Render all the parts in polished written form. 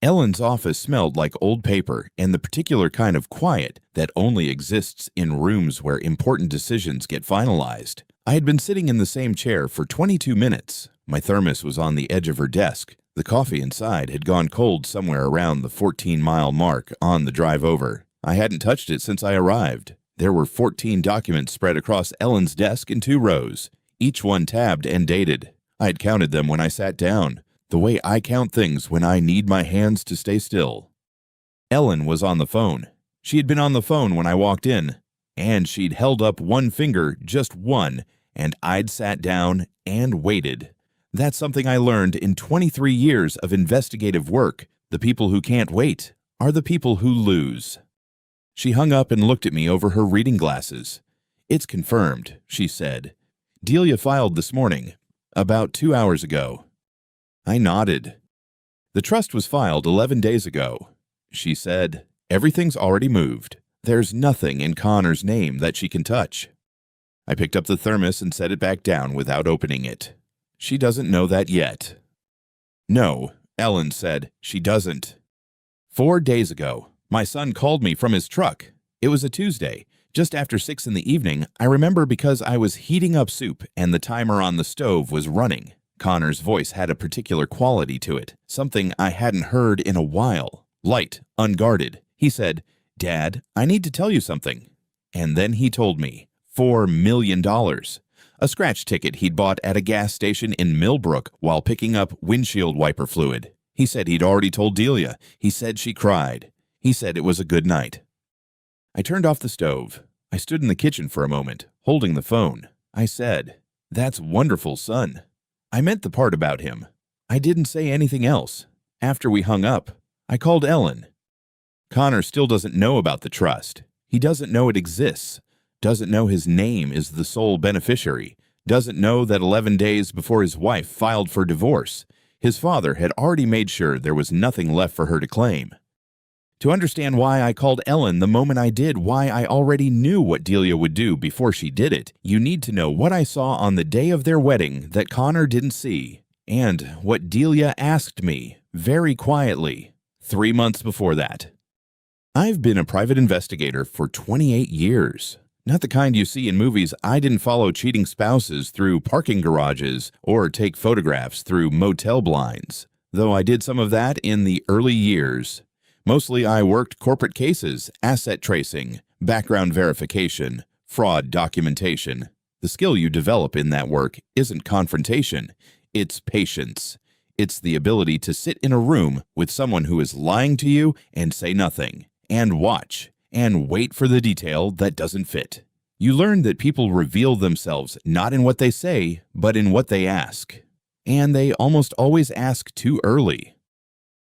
Ellen's office smelled like old paper and the particular kind of quiet that only exists in rooms where important decisions get finalized. I had been sitting in the same chair for 22 minutes. My thermos was on the edge of her desk. The coffee inside had gone cold somewhere around the 14-mile mark on the drive over. I hadn't touched it since I arrived. There were 14 documents spread across Ellen's desk in 2 rows, each one tabbed and dated. I had counted them when I sat down, the way I count things when I need my hands to stay still. Ellen was on the phone. She had been on the phone when I walked in, and she'd held up one finger, just one, and I'd sat down and waited. That's something I learned in 23 years of investigative work. The people who can't wait are the people who lose. She hung up and looked at me over her reading glasses. "It's confirmed," she said. "Delia filed this morning, about 2 hours ago." I nodded. "The trust was filed 11 days ago." She said, "Everything's already moved. There's nothing in Connor's name that she can touch." I picked up the thermos and set it back down without opening it. "She doesn't know that yet." "No," Ellen said, "she doesn't." 4 days ago, my son called me from his truck. It was a Tuesday, just after 6 in the evening. I remember because I was heating up soup and the timer on the stove was running. Connor's voice had a particular quality to it, something I hadn't heard in a while. Light, unguarded. He said, "Dad, I need to tell you something." And then he told me $4 million. A scratch ticket he'd bought at a gas station in Millbrook while picking up windshield wiper fluid. He said he'd already told Delia. He said she cried. He said it was a good night. I turned off the stove. I stood in the kitchen for a moment, holding the phone. I said, "That's wonderful, son." I meant the part about him. I didn't say anything else. After we hung up, I called Ellen. Connor still doesn't know about the trust. He doesn't know it exists, doesn't know his name is the sole beneficiary, doesn't know that 11 days before his wife filed for divorce, his father had already made sure there was nothing left for her to claim. To understand why I called Ellen the moment I did, why I already knew what Delia would do before she did it, you need to know what I saw on the day of their wedding that Connor didn't see, and what Delia asked me, very quietly, 3 months before that. I've been a private investigator for 28 years. Not the kind you see in movies. I didn't follow cheating spouses through parking garages or take photographs through motel blinds, though I did some of that in the early years. Mostly I worked corporate cases, asset tracing, background verification, fraud documentation. The skill you develop in that work isn't confrontation, it's patience. It's the ability to sit in a room with someone who is lying to you and say nothing, and watch, and wait for the detail that doesn't fit. You learn that people reveal themselves not in what they say, but in what they ask. And they almost always ask too early.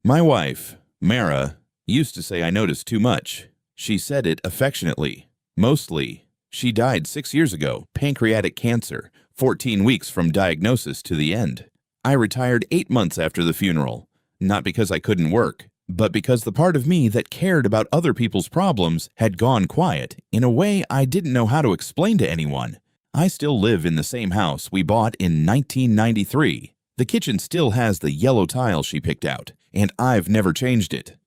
My wife, Mara, used to say I noticed too much. She said it affectionately. Mostly. She died 6 years ago, pancreatic cancer, 14 weeks from diagnosis to the end. I retired 8 months after the funeral, not because I couldn't work, but because the part of me that cared about other people's problems had gone quiet in a way I didn't know how to explain to anyone. I still live in the same house we bought in 1993. The kitchen still has the yellow tile she picked out, and I've never changed it.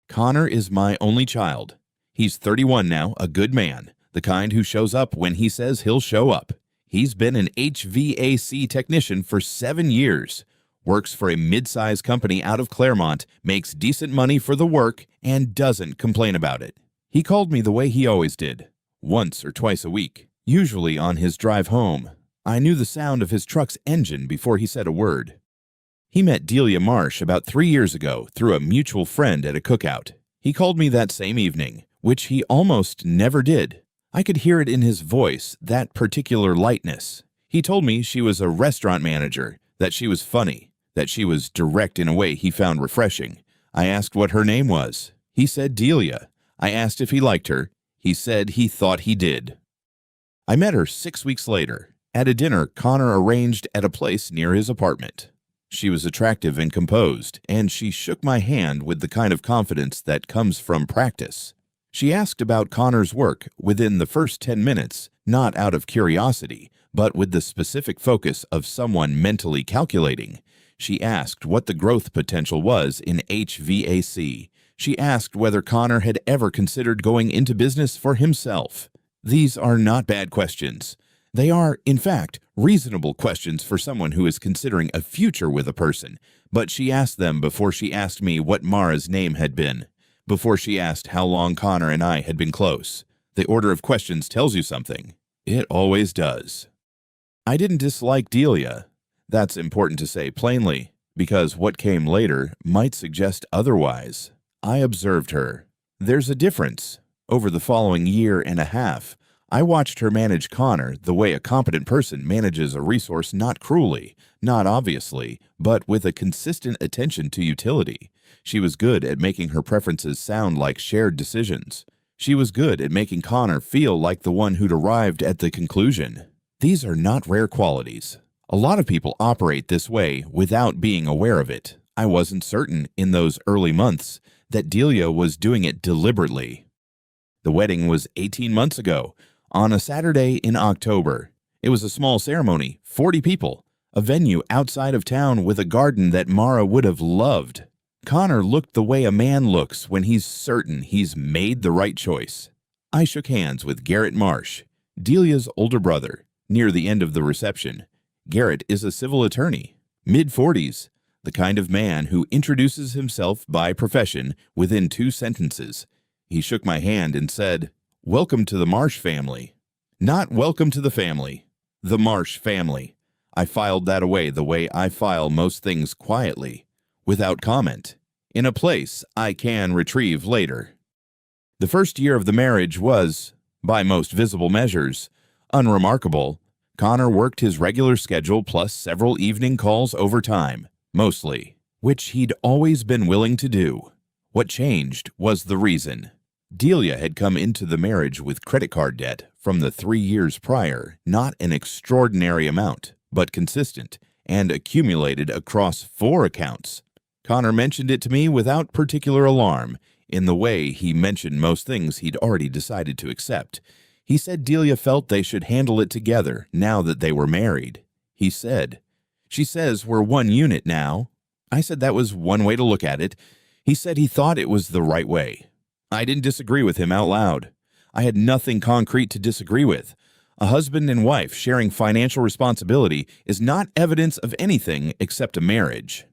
Connor is my only child. He's 31 now, a good man, the kind who shows up when he says he'll show up. He's been an HVAC technician for 7 years, works for a mid-size company out of Claremont, makes decent money for the work, and doesn't complain about it. He called me the way he always did, once or twice a week, usually on his drive home. I knew the sound of his truck's engine before he said a word. He met Delia Marsh about 3 years ago through a mutual friend at a cookout. He called me that same evening, which he almost never did. I could hear it in his voice, that particular lightness. He told me she was a restaurant manager, that she was funny, that she was direct in a way he found refreshing. I asked what her name was. He said Delia. I asked if he liked her. He said he thought he did. I met her 6 weeks later, at a dinner Connor arranged at a place near his apartment. She was attractive and composed, and she shook my hand with the kind of confidence that comes from practice. She asked about Connor's work within the first 10 minutes, not out of curiosity, but with the specific focus of someone mentally calculating. She asked what the growth potential was in HVAC. She asked whether Connor had ever considered going into business for himself. These are not bad questions. They are, in fact, reasonable questions for someone who is considering a future with a person, but she asked them before she asked me what Mara's name had been, before she asked how long Connor and I had been close. The order of questions tells you something. It always does. I didn't dislike Delia. That's important to say plainly, because what came later might suggest otherwise. I observed her. There's a difference. Over the following year and a half, I watched her manage Connor the way a competent person manages a resource, not cruelly, not obviously, but with a consistent attention to utility. She was good at making her preferences sound like shared decisions. She was good at making Connor feel like the one who'd arrived at the conclusion. These are not rare qualities. A lot of people operate this way without being aware of it. I wasn't certain in those early months that Delia was doing it deliberately. The wedding was 18 months ago, on a Saturday in October. It was a small ceremony, 40 people, a venue outside of town with a garden that Mara would have loved. Connor looked the way a man looks when he's certain he's made the right choice. I shook hands with Garrett Marsh, Delia's older brother, near the end of the reception. Garrett is a civil attorney, mid-40s, the kind of man who introduces himself by profession within 2 sentences. He shook my hand and said, "Welcome to the Marsh family." Not welcome to the family. The Marsh family. I filed that away the way I file most things quietly, without comment, in a place I can retrieve later. The first year of the marriage was, by most visible measures, unremarkable. Connor worked his regular schedule plus several evening calls overtime, mostly, which he'd always been willing to do. What changed was the reason. Delia had come into the marriage with credit card debt from the 3 years prior, not an extraordinary amount, but consistent, and accumulated across 4 accounts. Connor mentioned it to me without particular alarm, in the way he mentioned most things he'd already decided to accept. He said Delia felt they should handle it together now that they were married. He said, "She says we're one unit now." I said that was one way to look at it. He said he thought it was the right way. I didn't disagree with him out loud. I had nothing concrete to disagree with. A husband and wife sharing financial responsibility is not evidence of anything except a marriage.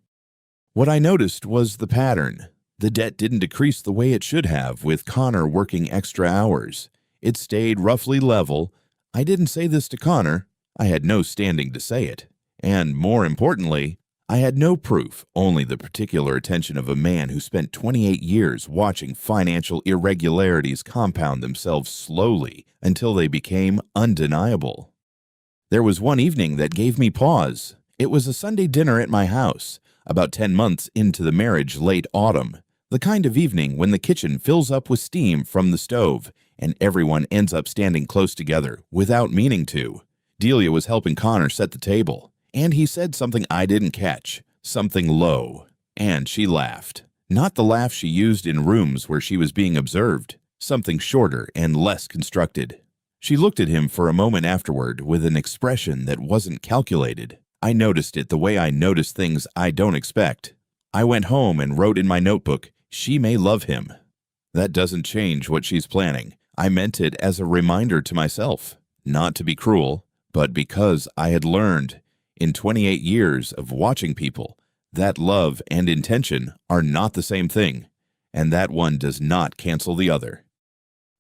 What I noticed was the pattern. The debt didn't decrease the way it should have, with Connor working extra hours. It stayed roughly level. I didn't say this to Connor. I had no standing to say it. And more importantly, I had no proof, only the particular attention of a man who spent 28 years watching financial irregularities compound themselves slowly until they became undeniable. There was one evening that gave me pause. It was a Sunday dinner at my house, about 10 months into the marriage, late autumn, the kind of evening when the kitchen fills up with steam from the stove and everyone ends up standing close together without meaning to. Delia was helping Connor set the table, and he said something I didn't catch, something low, and she laughed. Not the laugh she used in rooms where she was being observed, something shorter and less constructed. She looked at him for a moment afterward with an expression that wasn't calculated. I noticed it the way I notice things I don't expect. I went home and wrote in my notebook, "She may love him." That doesn't change what she's planning. I meant it as a reminder to myself, not to be cruel, but because I had learned, in 28 years of watching people, that love and intention are not the same thing, and that one does not cancel the other.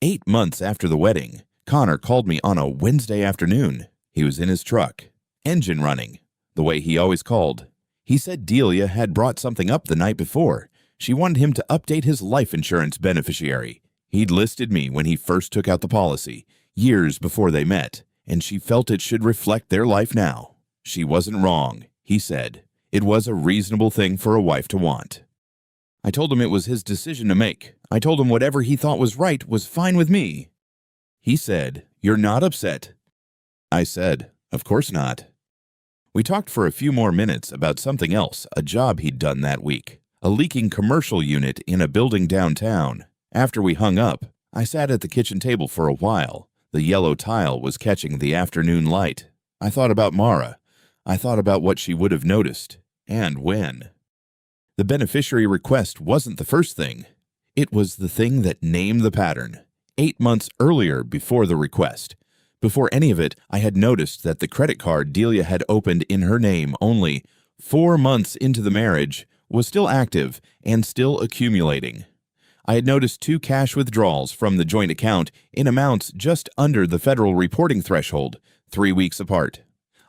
8 months after the wedding, Connor called me on a Wednesday afternoon. He was in his truck, engine running, the way he always called. He said Delia had brought something up the night before. She wanted him to update his life insurance beneficiary. He'd listed me when he first took out the policy, years before they met, and she felt it should reflect their life now. She wasn't wrong, he said. It was a reasonable thing for a wife to want. I told him it was his decision to make. I told him whatever he thought was right was fine with me. He said, "You're not upset?" I said, "Of course not." We talked for a few more minutes about something else, a job he'd done that week, a leaking commercial unit in a building downtown. After we hung up, I sat at the kitchen table for a while. The yellow tile was catching the afternoon light. I thought about Mara. I thought about what she would have noticed, and when. The beneficiary request wasn't the first thing. It was the thing that named the pattern. 8 months earlier before the request. Before any of it, I had noticed that the credit card Delia had opened in her name only 4 months into the marriage was still active and still accumulating. I had noticed 2 cash withdrawals from the joint account in amounts just under the federal reporting threshold, 3 weeks apart.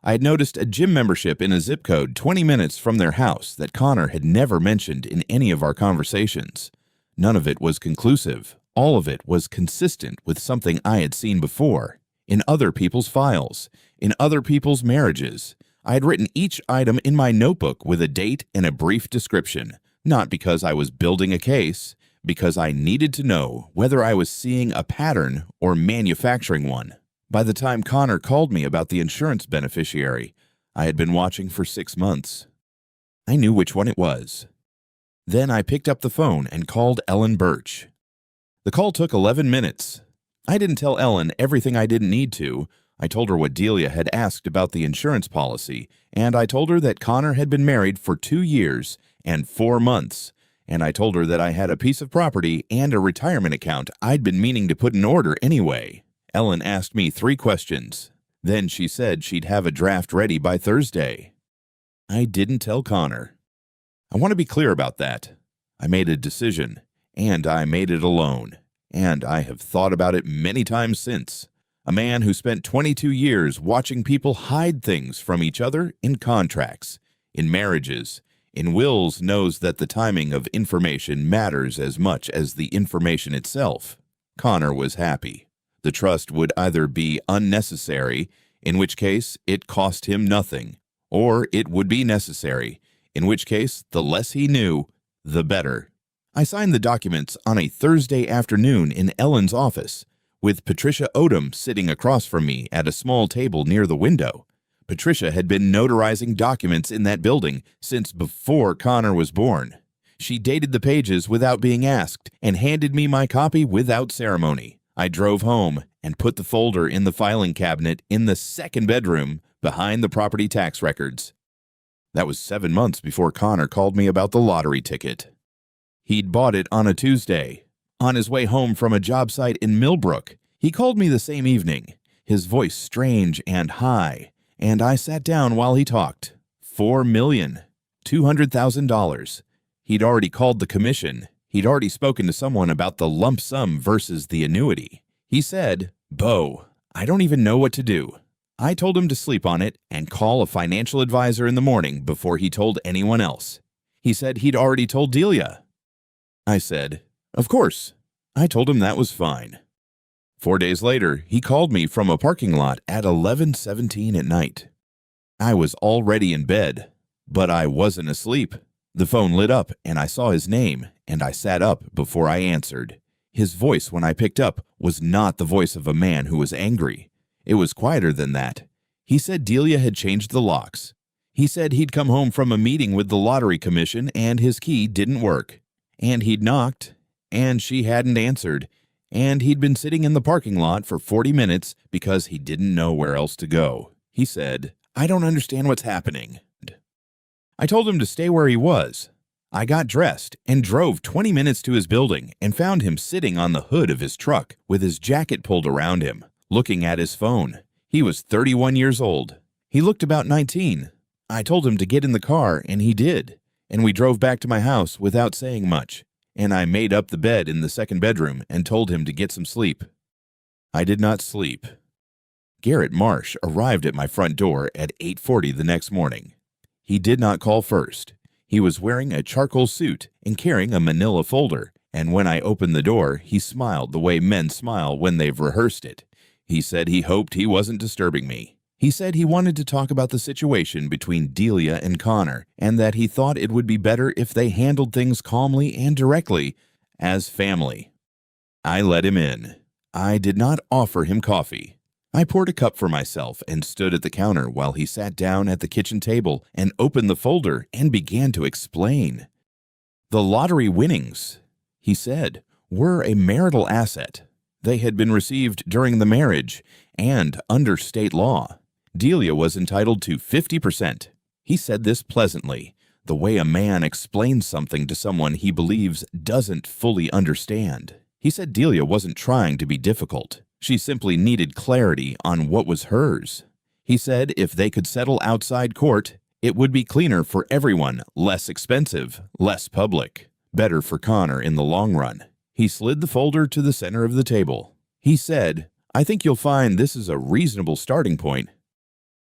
I had noticed a gym membership in a zip code 20 minutes from their house that Connor had never mentioned in any of our conversations. None of it was conclusive. All of it was consistent with something I had seen before, in other people's files, in other people's marriages. I had written each item in my notebook with a date and a brief description, not because I was building a case, because I needed to know whether I was seeing a pattern or manufacturing one. By the time Connor called me about the insurance beneficiary, I had been watching for 6 months. I knew which one it was. Then I picked up the phone and called Ellen Birch. The call took 11 minutes. I didn't tell Ellen everything I didn't need to. I told her what Delia had asked about the insurance policy, and I told her that Connor had been married for 2 years and 4 months, and I told her that I had a piece of property and a retirement account I'd been meaning to put in order anyway. Ellen asked me 3 questions. Then she said she'd have a draft ready by Thursday. I didn't tell Connor. I want to be clear about that. I made a decision, and I made it alone, and I have thought about it many times since. A man who spent 22 years watching people hide things from each other in contracts, in marriages, in wills knows that the timing of information matters as much as the information itself. Connor was happy. The trust would either be unnecessary, in which case it cost him nothing, or it would be necessary, in which case the less he knew, the better. I signed the documents on a Thursday afternoon in Ellen's office, with Patricia Odom sitting across from me at a small table near the window. Patricia had been notarizing documents in that building since before Connor was born. She dated the pages without being asked and handed me my copy without ceremony. I drove home and put the folder in the filing cabinet in the second bedroom behind the property tax records. That was 7 months before Connor called me about the lottery ticket. He'd bought it on a Tuesday. On his way home from a job site in Millbrook, he called me the same evening, his voice strange and high, and I sat down while he talked. $4,200,000. He'd already called the commission. He'd already spoken to someone about the lump sum versus the annuity. He said, "Bo, I don't even know what to do." I told him to sleep on it and call a financial advisor in the morning before he told anyone else. He said he'd already told Delia. I said, "Of course." I told him that was fine. 4 days later, he called me from a parking lot at 11:17 at night. I was already in bed, but I wasn't asleep. The phone lit up and I saw his name, and I sat up before I answered. His voice when I picked up was not the voice of a man who was angry. It was quieter than that. He said Delia had changed the locks. He said he'd come home from a meeting with the lottery commission and his key didn't work. And he'd knocked, and she hadn't answered, and he'd been sitting in the parking lot for 40 minutes because he didn't know where else to go. He said, "I don't understand what's happening." I told him to stay where he was. I got dressed and drove 20 minutes to his building and found him sitting on the hood of his truck with his jacket pulled around him, looking at his phone. He was 31 years old. He looked about 19. I told him to get in the car, and he did. And we drove back to my house without saying much, and I made up the bed in the second bedroom and told him to get some sleep. I did not sleep. Garrett Marsh arrived at my front door at 8:40 the next morning. He did not call first. He was wearing a charcoal suit and carrying a manila folder, and when I opened the door, he smiled the way men smile when they've rehearsed it. He said he hoped he wasn't disturbing me. He said he wanted to talk about the situation between Delia and Connor, and that he thought it would be better if they handled things calmly and directly, as family. I let him in. I did not offer him coffee. I poured a cup for myself and stood at the counter while he sat down at the kitchen table and opened the folder and began to explain. The lottery winnings, he said, were a marital asset. They had been received during the marriage and under state law. Delia was entitled to 50%. He said this pleasantly, the way a man explains something to someone he believes doesn't fully understand. He said Delia wasn't trying to be difficult. She simply needed clarity on what was hers. He said if they could settle outside court, it would be cleaner for everyone, less expensive, less public, better for Connor in the long run. He slid the folder to the center of the table. He said, "I think you'll find this is a reasonable starting point."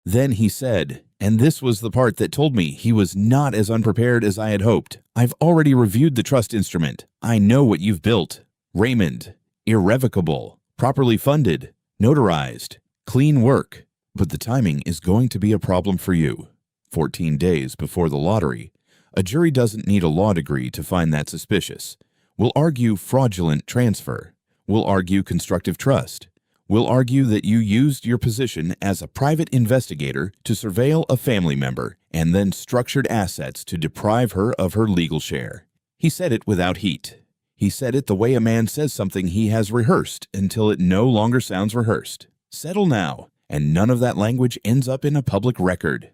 Then he said, and this was the part that told me he was not as unprepared as I had hoped, "I've already reviewed the trust instrument. I know what you've built. Raymond, irrevocable, properly funded, notarized, clean work. But the timing is going to be a problem for you. 14 days before the lottery. A jury doesn't need a law degree to find that suspicious. We'll argue fraudulent transfer. We'll argue constructive trust. We'll argue that you used your position as a private investigator to surveil a family member and then structured assets to deprive her of her legal share." He said it without heat. He said it the way a man says something he has rehearsed until it no longer sounds rehearsed. Settle now, and none of that language ends up in a public record.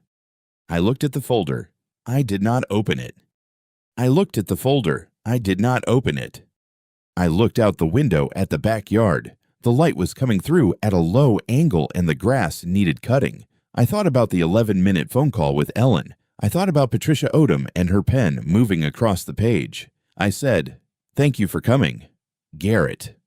I looked at the folder. I did not open it. I looked at the folder. I did not open it. I looked out the window at the backyard. The light was coming through at a low angle and the grass needed cutting. I thought about the 11-minute phone call with Ellen. I thought about Patricia Odom and her pen moving across the page. I said, "Thank you for coming, Garrett."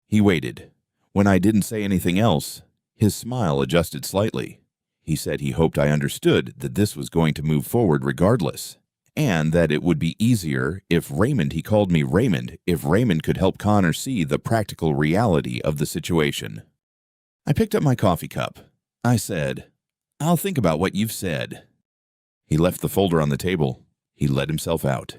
He waited. When I didn't say anything else, his smile adjusted slightly. He said he hoped I understood that this was going to move forward regardless, and that it would be easier if he called me Raymond, if Raymond could help Connor see the practical reality of the situation. I picked up my coffee cup. I said, "I'll think about what you've said." He left the folder on the table. He let himself out.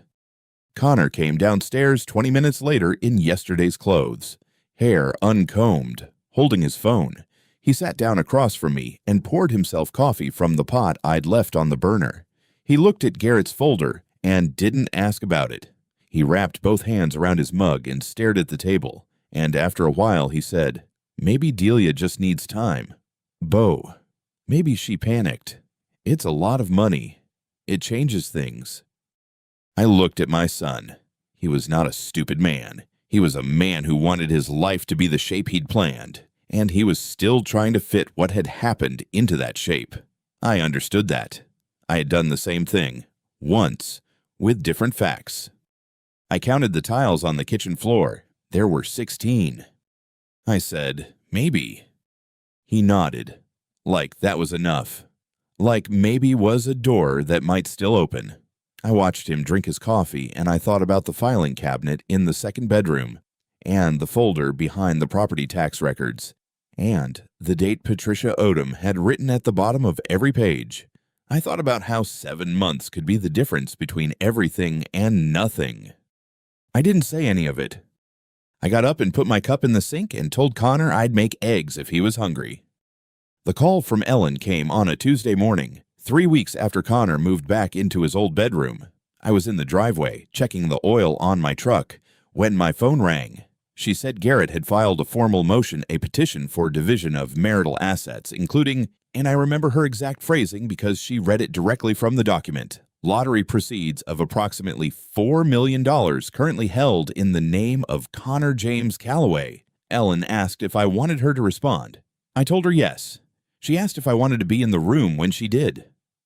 Connor came downstairs 20 minutes later in yesterday's clothes, hair uncombed, holding his phone. He sat down across from me and poured himself coffee from the pot I'd left on the burner. He looked at Garrett's folder and didn't ask about it. He wrapped both hands around his mug and stared at the table, and after a while he said, "Maybe Delia just needs time. Bo, maybe she panicked. It's a lot of money. It changes things." I looked at my son. He was not a stupid man. He was a man who wanted his life to be the shape he'd planned, and he was still trying to fit what had happened into that shape. I understood that. I had done the same thing, once, with different facts. I counted the tiles on the kitchen floor. There were 16. I said, "Maybe." He nodded, like that was enough. Like maybe was a door that might still open. I watched him drink his coffee, and I thought about the filing cabinet in the second bedroom, and the folder behind the property tax records, and the date Patricia Odom had written at the bottom of every page. I thought about how 7 months could be the difference between everything and nothing. I didn't say any of it. I got up and put my cup in the sink and told Connor I'd make eggs if he was hungry. The call from Ellen came on a Tuesday morning, 3 weeks after Connor moved back into his old bedroom. I was in the driveway, checking the oil on my truck, when my phone rang. She said Garrett had filed a formal motion, a petition for division of marital assets, including, and I remember her exact phrasing because she read it directly from the document, lottery proceeds of approximately $4 million currently held in the name of Connor James Calloway. Ellen asked if I wanted her to respond. I told her yes. She asked if I wanted to be in the room when she did.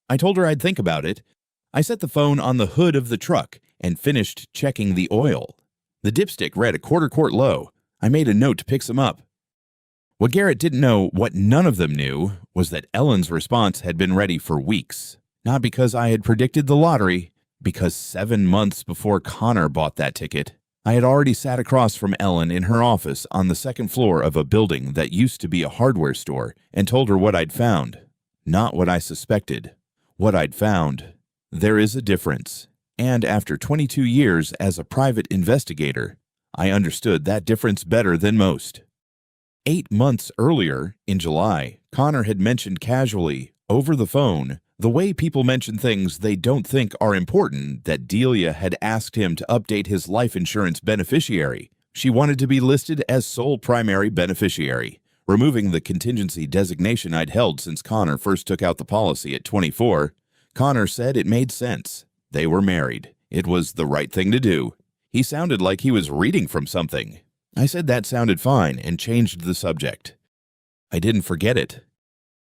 I told her I'd think about it. I set the phone on the hood of the truck and finished checking the oil. The dipstick read a quarter quart low. I made a note to pick some up. What Garrett didn't know, what none of them knew, was that Ellen's response had been ready for weeks. Not because I had predicted the lottery, because 7 months before Connor bought that ticket, I had already sat across from Ellen in her office on the second floor of a building that used to be a hardware store and told her what I'd found. Not what I suspected. What I'd found. There is a difference. And after 22 years as a private investigator, I understood that difference better than most. 8 months earlier, in July, Connor had mentioned casually, over the phone, the way people mention things they don't think are important, that Delia had asked him to update his life insurance beneficiary. She wanted to be listed as sole primary beneficiary, removing the contingency designation I'd held since Connor first took out the policy at 24. Connor said it made sense. They were married. It was the right thing to do. He sounded like he was reading from something. I said that sounded fine and changed the subject. I didn't forget it.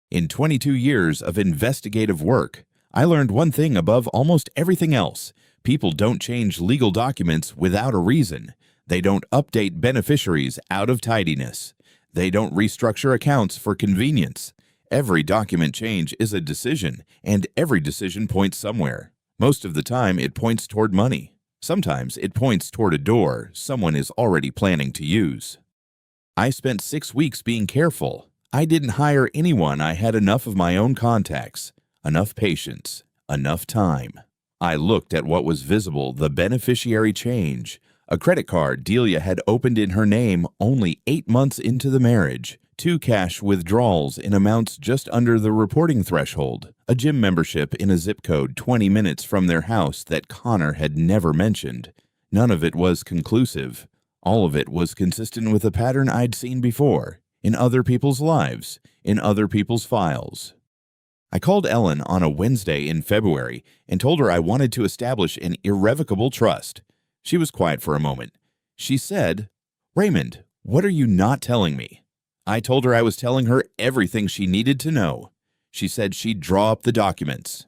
In 22 years of investigative work, I learned one thing above almost everything else. People don't change legal documents without a reason. They don't update beneficiaries out of tidiness. They don't restructure accounts for convenience. Every document change is a decision, and every decision points somewhere. Most of the time, it points toward money. Sometimes it points toward a door someone is already planning to use. I spent 6 weeks being careful. I didn't hire anyone. I had enough of my own contacts, enough patience, enough time. I looked at what was visible, the beneficiary change. A credit card Delia had opened in her name only 8 months into the marriage. 2 cash withdrawals in amounts just under the reporting threshold. A gym membership in a zip code 20 minutes from their house that Connor had never mentioned. None of it was conclusive. All of it was consistent with a pattern I'd seen before, in other people's lives, in other people's files. I called Ellen on a Wednesday in February and told her I wanted to establish an irrevocable trust. She was quiet for a moment. She said, "Raymond, what are you not telling me?" I told her I was telling her everything she needed to know. She said she'd draw up the documents.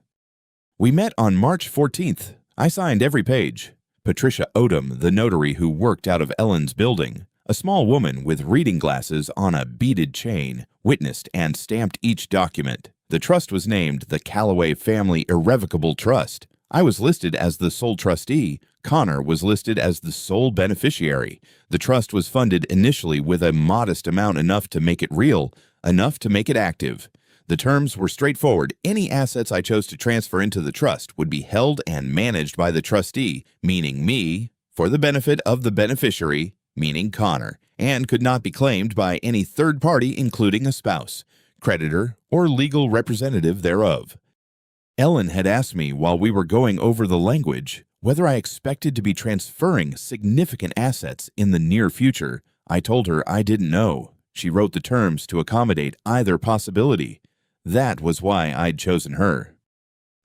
We met on March 14th. I signed every page. Patricia Odom, the notary who worked out of Ellen's building, a small woman with reading glasses on a beaded chain, witnessed and stamped each document. The trust was named the Callaway Family Irrevocable Trust. I was listed as the sole trustee. Connor was listed as the sole beneficiary. The trust was funded initially with a modest amount, enough to make it real, enough to make it active. The terms were straightforward. Any assets I chose to transfer into the trust would be held and managed by the trustee, meaning me, for the benefit of the beneficiary, meaning Connor, and could not be claimed by any third party, including a spouse, creditor, or legal representative thereof. Ellen had asked me while we were going over the language whether I expected to be transferring significant assets in the near future. I told her I didn't know. She wrote the terms to accommodate either possibility. That was why I'd chosen her.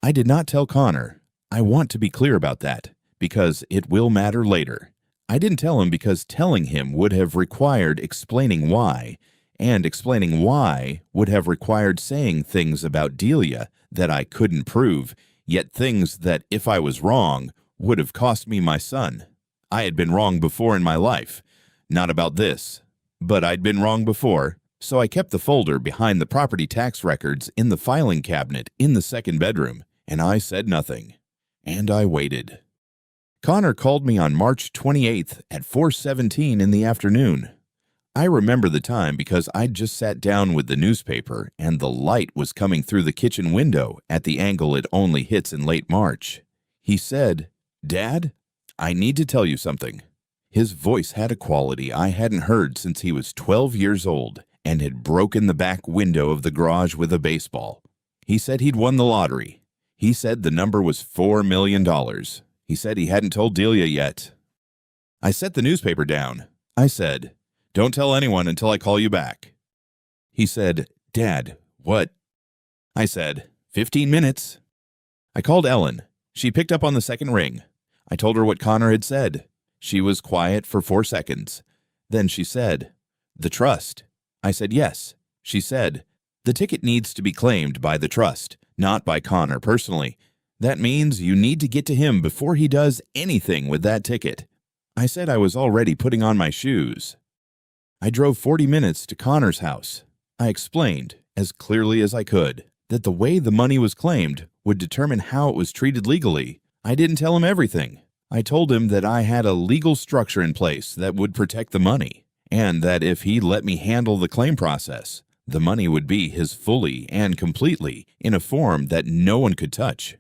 I did not tell Connor. I want to be clear about that, because it will matter later. I didn't tell him because telling him would have required explaining why, and explaining why would have required saying things about Delia that I couldn't prove, yet things that, if I was wrong, would have cost me my son. I had been wrong before in my life. Not about this, but I'd been wrong before, so I kept the folder behind the property tax records in the filing cabinet in the second bedroom, and I said nothing. And I waited. Connor called me on March 28th at 4:17 in the afternoon. I remember the time because I'd just sat down with the newspaper and the light was coming through the kitchen window at the angle it only hits in late March. He said, "Dad, I need to tell you something." His voice had a quality I hadn't heard since he was 12 years old and had broken the back window of the garage with a baseball. He said he'd won the lottery. He said the number was $4 million. He said he hadn't told Delia yet. I set the newspaper down. I said, "Don't tell anyone until I call you back." He said, "Dad, what?" I said, 15 minutes. I called Ellen. She picked up on the second ring. I told her what Connor had said. She was quiet for 4 seconds. Then she said, "The trust." I said, "Yes." She said, "The ticket needs to be claimed by the trust, not by Connor personally. That means you need to get to him before he does anything with that ticket." I said I was already putting on my shoes. I drove 40 minutes to Connor's house. I explained, as clearly as I could, that the way the money was claimed would determine how it was treated legally. I didn't tell him everything. I told him that I had a legal structure in place that would protect the money, and that if he let me handle the claim process, the money would be his fully and completely in a form that no one could touch.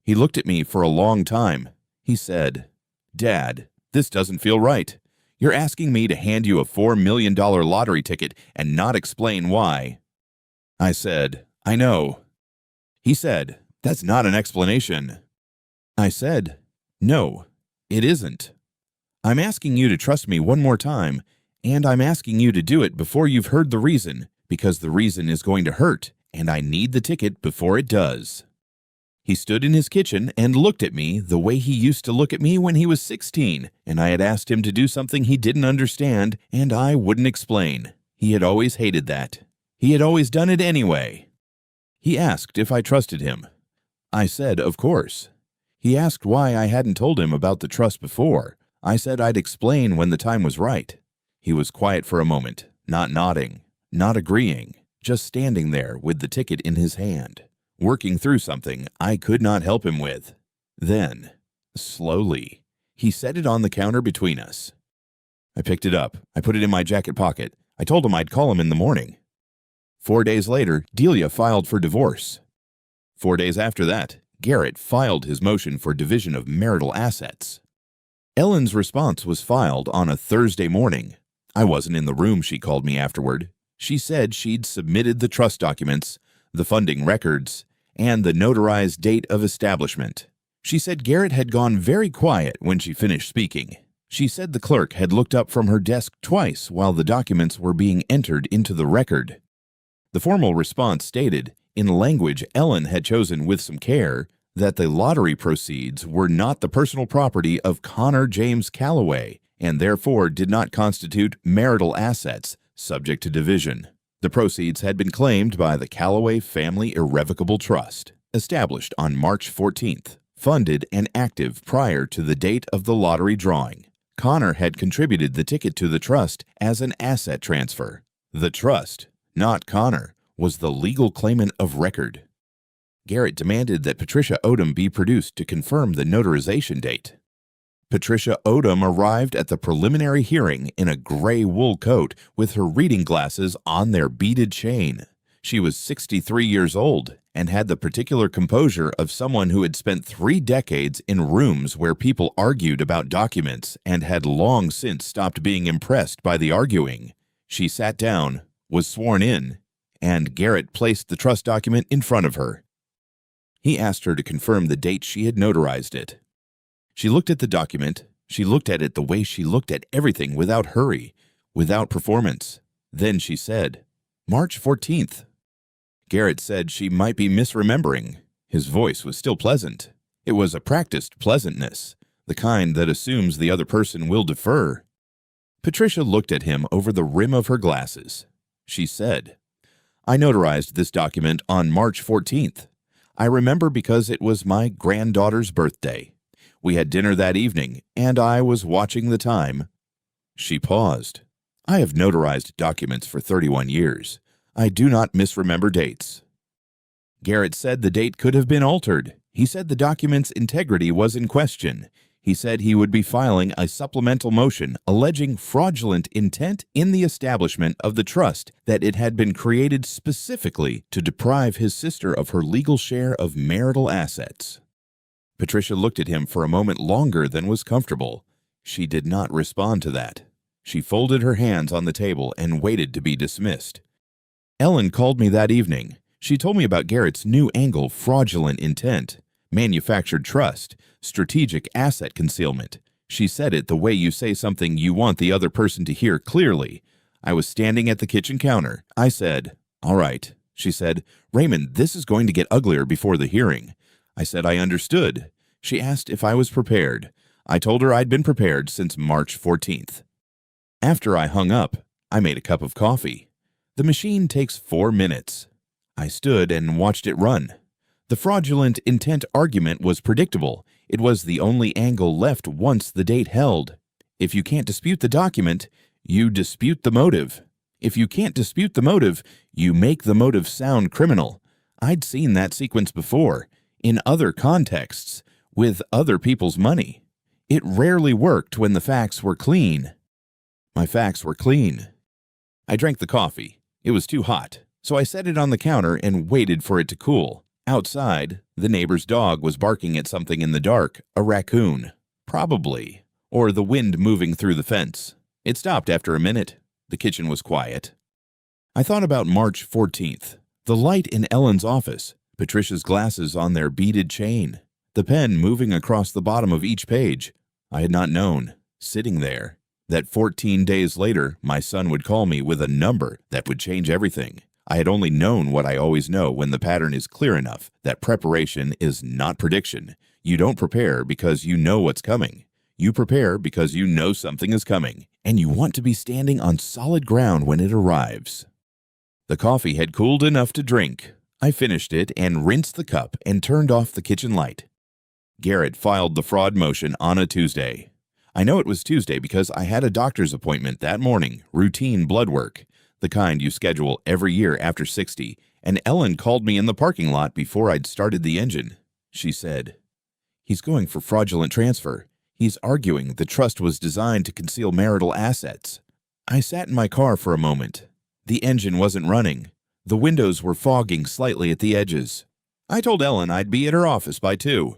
He looked at me for a long time. He said, "Dad, this doesn't feel right. You're asking me to hand you a $4 million lottery ticket and not explain why." I said, "I know." He said, "That's not an explanation." I said, "No, it isn't. I'm asking you to trust me one more time, and I'm asking you to do it before you've heard the reason, because the reason is going to hurt, and I need the ticket before it does." He stood in his kitchen and looked at me the way he used to look at me when he was 16, and I had asked him to do something he didn't understand, and I wouldn't explain. He had always hated that. He had always done it anyway. He asked if I trusted him. I said, of course. He asked why I hadn't told him about the trust before. I said I'd explain when the time was right. He was quiet for a moment, not nodding, not agreeing, just standing there with the ticket in his hand, working through something I could not help him with. Then, slowly, he set it on the counter between us. I picked it up. I put it in my jacket pocket. I told him I'd call him in the morning. 4 days later, Delia filed for divorce. 4 days after that, Garrett filed his motion for division of marital assets. Ellen's response was filed on a Thursday morning. I wasn't in the room, she called me afterward. She said she'd submitted the trust documents, the funding records, and the notarized date of establishment. She said Garrett had gone very quiet when she finished speaking. She said the clerk had looked up from her desk twice while the documents were being entered into the record. The formal response stated, in language Ellen had chosen with some care, that the lottery proceeds were not the personal property of Connor James Calloway and therefore did not constitute marital assets subject to division. The proceeds had been claimed by the Calloway Family Irrevocable Trust, established on March 14th, funded and active prior to the date of the lottery drawing. Connor had contributed the ticket to the trust as an asset transfer. The trust, not Connor, was the legal claimant of record. Garrett demanded that Patricia Odom be produced to confirm the notarization date. Patricia Odom arrived at the preliminary hearing in a gray wool coat with her reading glasses on their beaded chain. She was 63 years old and had the particular composure of someone who had spent 3 decades in rooms where people argued about documents and had long since stopped being impressed by the arguing. She sat down, was sworn in, and Garrett placed the trust document in front of her. He asked her to confirm the date she had notarized it. She looked at the document. She looked at it the way she looked at everything, without hurry, without performance. Then she said, March 14th. Garrett said she might be misremembering. His voice was still pleasant. It was a practiced pleasantness, the kind that assumes the other person will defer. Patricia looked at him over the rim of her glasses. She said, I notarized this document on March 14th. I remember because it was my granddaughter's birthday. We had dinner that evening, and I was watching the time. She paused. I have notarized documents for 31 years. I do not misremember dates. Garrett said the date could have been altered. He said the document's integrity was in question. He said he would be filing a supplemental motion alleging fraudulent intent in the establishment of the trust, that it had been created specifically to deprive his sister of her legal share of marital assets. Patricia looked at him for a moment longer than was comfortable. She did not respond to that. She folded her hands on the table and waited to be dismissed. Ellen called me that evening. She told me about Garrett's new angle: fraudulent intent, manufactured trust, strategic asset concealment. She said it the way you say something you want the other person to hear clearly. I was standing at the kitchen counter. I said, All right. She said, Raymond, this is going to get uglier before the hearing. I said I understood. She asked if I was prepared. I told her I'd been prepared since March 14th. After I hung up, I made a cup of coffee. The machine takes 4 minutes. I stood and watched it run. The fraudulent intent argument was predictable. It was the only angle left once the date held. If you can't dispute the document, you dispute the motive. If you can't dispute the motive, you make the motive sound criminal. I'd seen that sequence before, in other contexts, with other people's money. It rarely worked when the facts were clean. My facts were clean. I drank the coffee. It was too hot, so I set it on the counter and waited for it to cool. Outside, the neighbor's dog was barking at something in the dark, a raccoon, probably, or the wind moving through the fence. It stopped after a minute. The kitchen was quiet. I thought about March 14th, the light in Ellen's office, Patricia's glasses on their beaded chain, the pen moving across the bottom of each page. I had not known, sitting there, that 14 days later my son would call me with a number that would change everything. I had only known what I always know when the pattern is clear enough, that preparation is not prediction. You don't prepare because you know what's coming. You prepare because you know something is coming, and you want to be standing on solid ground when it arrives. The coffee had cooled enough to drink. I finished it and rinsed the cup and turned off the kitchen light. Garrett filed the fraud motion on a Tuesday. I know it was Tuesday because I had a doctor's appointment that morning, routine blood work, the kind you schedule every year after 60, and Ellen called me in the parking lot before I'd started the engine. She said, "He's going for fraudulent transfer. He's arguing the trust was designed to conceal marital assets." I sat in my car for a moment. The engine wasn't running. The windows were fogging slightly at the edges. I told Ellen I'd be at her office by 2.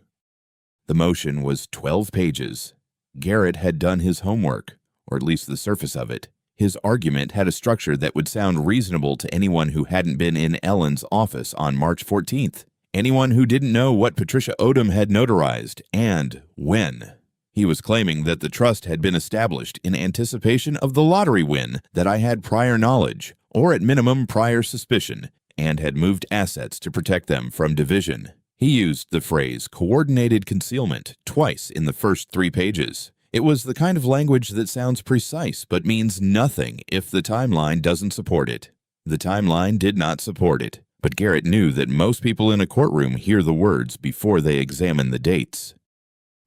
The motion was 12 pages. Garrett had done his homework, or at least the surface of it. His argument had a structure that would sound reasonable to anyone who hadn't been in Ellen's office on March 14th. Anyone who didn't know what Patricia Odom had notarized and when. He was claiming that the trust had been established in anticipation of the lottery win, that I had prior knowledge, or at minimum prior suspicion, and had moved assets to protect them from division. He used the phrase coordinated concealment twice in the first 3 pages. It was the kind of language that sounds precise but means nothing if the timeline doesn't support it. The timeline did not support it, but Garrett knew that most people in a courtroom hear the words before they examine the dates.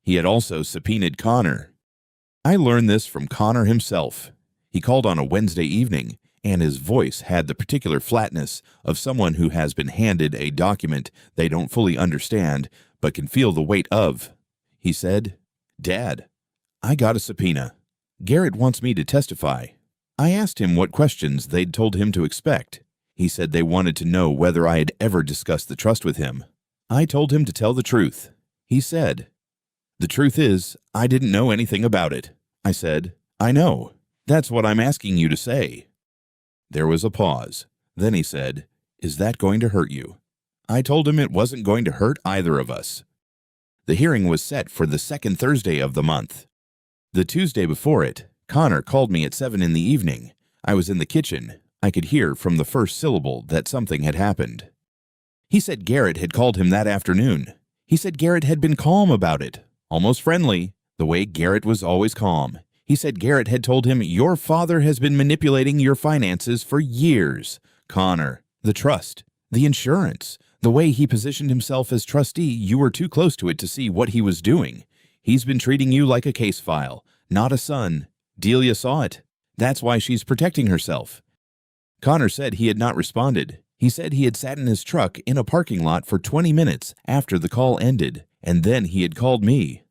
He had also subpoenaed Connor. I learned this from Connor himself. He called on a Wednesday evening, and his voice had the particular flatness of someone who has been handed a document they don't fully understand but can feel the weight of. He said, "Dad, I got a subpoena. Garrett wants me to testify." I asked him what questions they'd told him to expect. He said they wanted to know whether I had ever discussed the trust with him. I told him to tell the truth. He said, "The truth is, I didn't know anything about it." I said, "I know. That's what I'm asking you to say." There was a pause. Then he said, "Is that going to hurt you?" I told him it wasn't going to hurt either of us. The hearing was set for the second Thursday of the month. The Tuesday before it, Connor called me at 7 in the evening. I was in the kitchen. I could hear from the first syllable that something had happened. He said Garrett had called him that afternoon. He said Garrett had been calm about it, almost friendly, the way Garrett was always calm. He said Garrett had told him, "Your father has been manipulating your finances for years. Connor, the trust, the insurance, the way he positioned himself as trustee, you were too close to it to see what he was doing. He's been treating you like a case file, not a son. Delia saw it. That's why she's protecting herself." Connor said he had not responded. He said he had sat in his truck in a parking lot for 20 minutes after the call ended, and then he had called me.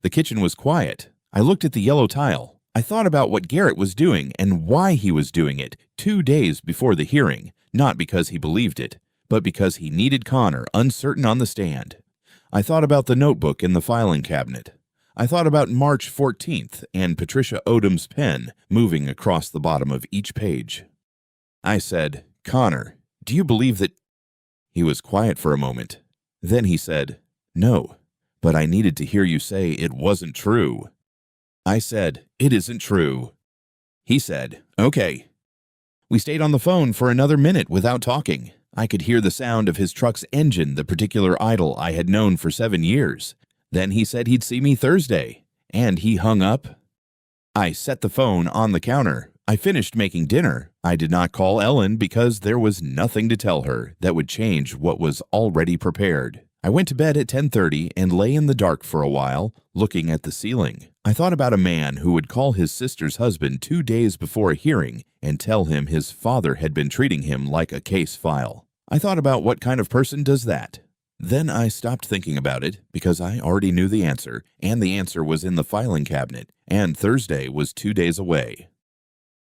The kitchen was quiet. I looked at the yellow tile. I thought about what Garrett was doing and why he was doing it 2 days before the hearing, not because he believed it, but because he needed Connor uncertain on the stand. I thought about the notebook in the filing cabinet. I thought about March 14th and Patricia Odom's pen moving across the bottom of each page. I said, "Connor, do you believe that—" He was quiet for a moment. Then he said, "No, but I needed to hear you say it wasn't true." I said, "It isn't true." He said, "Okay." We stayed on the phone for another minute without talking. I could hear the sound of his truck's engine, the particular idol I had known for 7 years. Then he said he'd see me Thursday, and he hung up. I set the phone on the counter. I finished making dinner. I did not call Ellen because there was nothing to tell her that would change what was already prepared. I went to bed at 10:30 and lay in the dark for a while, looking at the ceiling. I thought about a man who would call his sister's husband 2 days before a hearing and tell him his father had been treating him like a case file. I thought about what kind of person does that. Then I stopped thinking about it because I already knew the answer, and the answer was in the filing cabinet, and Thursday was 2 days away.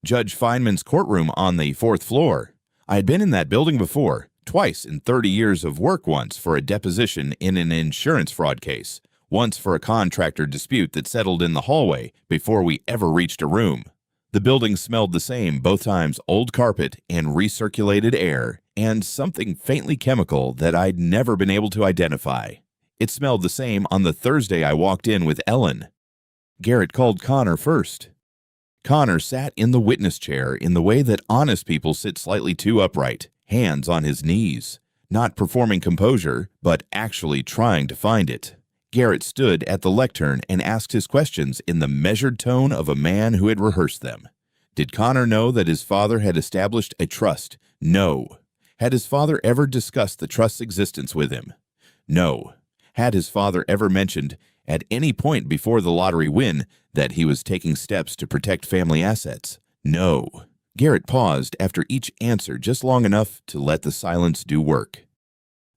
Judge Feynman's courtroom on the 4th floor. I had been in that building before, twice in 30 years of work, once for a deposition in an insurance fraud case, once for a contractor dispute that settled in the hallway before we ever reached a room. The building smelled the same both times, old carpet and recirculated air, and something faintly chemical that I'd never been able to identify. It smelled the same on the Thursday I walked in with Ellen. Garrett called Connor first. Connor sat in the witness chair in the way that honest people sit, slightly too upright, hands on his knees, not performing composure, but actually trying to find it. Garrett stood at the lectern and asked his questions in the measured tone of a man who had rehearsed them. Did Connor know that his father had established a trust? No. Had his father ever discussed the trust's existence with him? No. Had his father ever mentioned, at any point before the lottery win, that he was taking steps to protect family assets? No. Garrett paused after each answer just long enough to let the silence do work.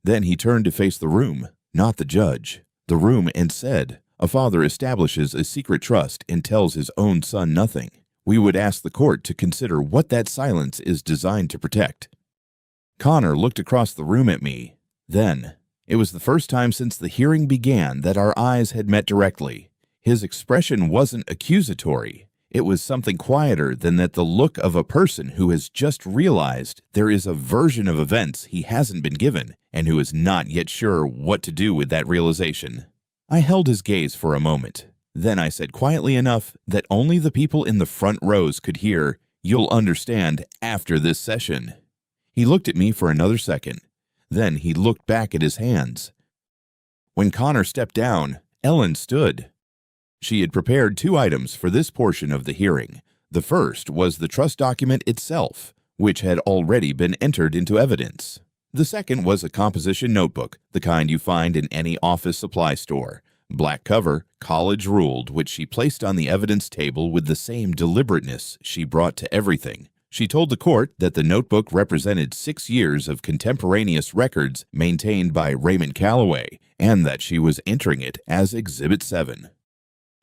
Then he turned to face the room, not the judge, the room, and said, "A father establishes a secret trust and tells his own son nothing. We would ask the court to consider what that silence is designed to protect." Connor looked across the room at me. Then, it was the first time since the hearing began that our eyes had met directly. His expression wasn't accusatory. It was something quieter than that, the look of a person who has just realized there is a version of events he hasn't been given and who is not yet sure what to do with that realization. I held his gaze for a moment. Then I said quietly enough that only the people in the front rows could hear, "You'll understand after this session." He looked at me for another second. Then he looked back at his hands. When Connor stepped down, Ellen stood. She had prepared 2 items for this portion of the hearing. The first was the trust document itself, which had already been entered into evidence. The second was a composition notebook, the kind you find in any office supply store. Black cover, college ruled, which she placed on the evidence table with the same deliberateness she brought to everything. She told the court that the notebook represented 6 years of contemporaneous records maintained by Raymond Calloway, and that she was entering it as Exhibit 7.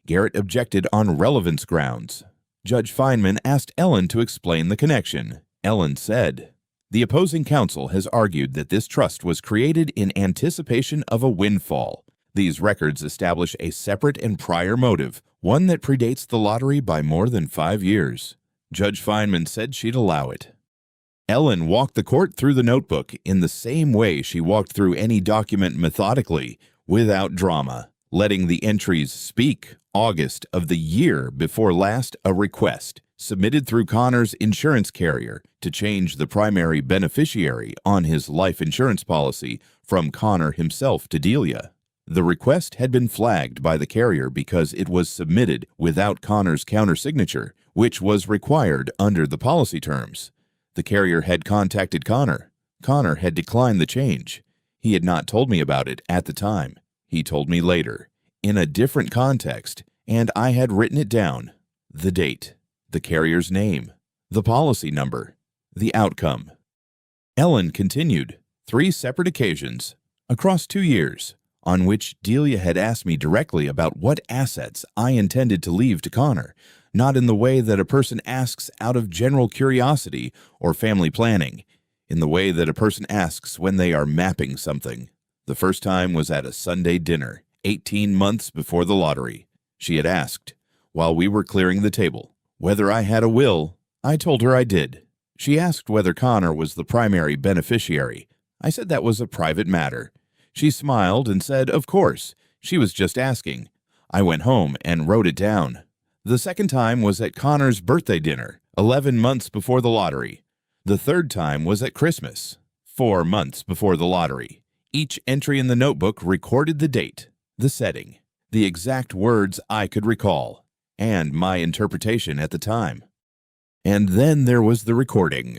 Garrett objected on relevance grounds. Judge Feynman asked Ellen to explain the connection. Ellen said, "The opposing counsel has argued that this trust was created in anticipation of a windfall. These records establish a separate and prior motive, one that predates the lottery by more than 5 years. Judge Feynman said she'd allow it. Ellen walked the court through the notebook in the same way she walked through any document, methodically, without drama, letting the entries speak. August of the year before last, a request submitted through Connor's insurance carrier to change the primary beneficiary on his life insurance policy from Connor himself to Delia. The request had been flagged by the carrier because it was submitted without Connor's countersignature, which was required under the policy terms. The carrier had contacted Connor. Connor had declined the change. He had not told me about it at the time. He told me later, in a different context, and I had written it down. The date, the carrier's name, the policy number, the outcome. Ellen continued, 3 separate occasions, across 2 years, on which Delia had asked me directly about what assets I intended to leave to Connor, not in the way that a person asks out of general curiosity or family planning, in the way that a person asks when they are mapping something. The first time was at a Sunday dinner, 18 months before the lottery. She had asked, while we were clearing the table, whether I had a will. I told her I did. She asked whether Connor was the primary beneficiary. I said that was a private matter. She smiled and said, of course, she was just asking. I went home and wrote it down. The second time was at Connor's birthday dinner, 11 months before the lottery. The third time was at Christmas, 4 months before the lottery. Each entry in the notebook recorded the date, the setting, the exact words I could recall, and my interpretation at the time. And then there was the recording.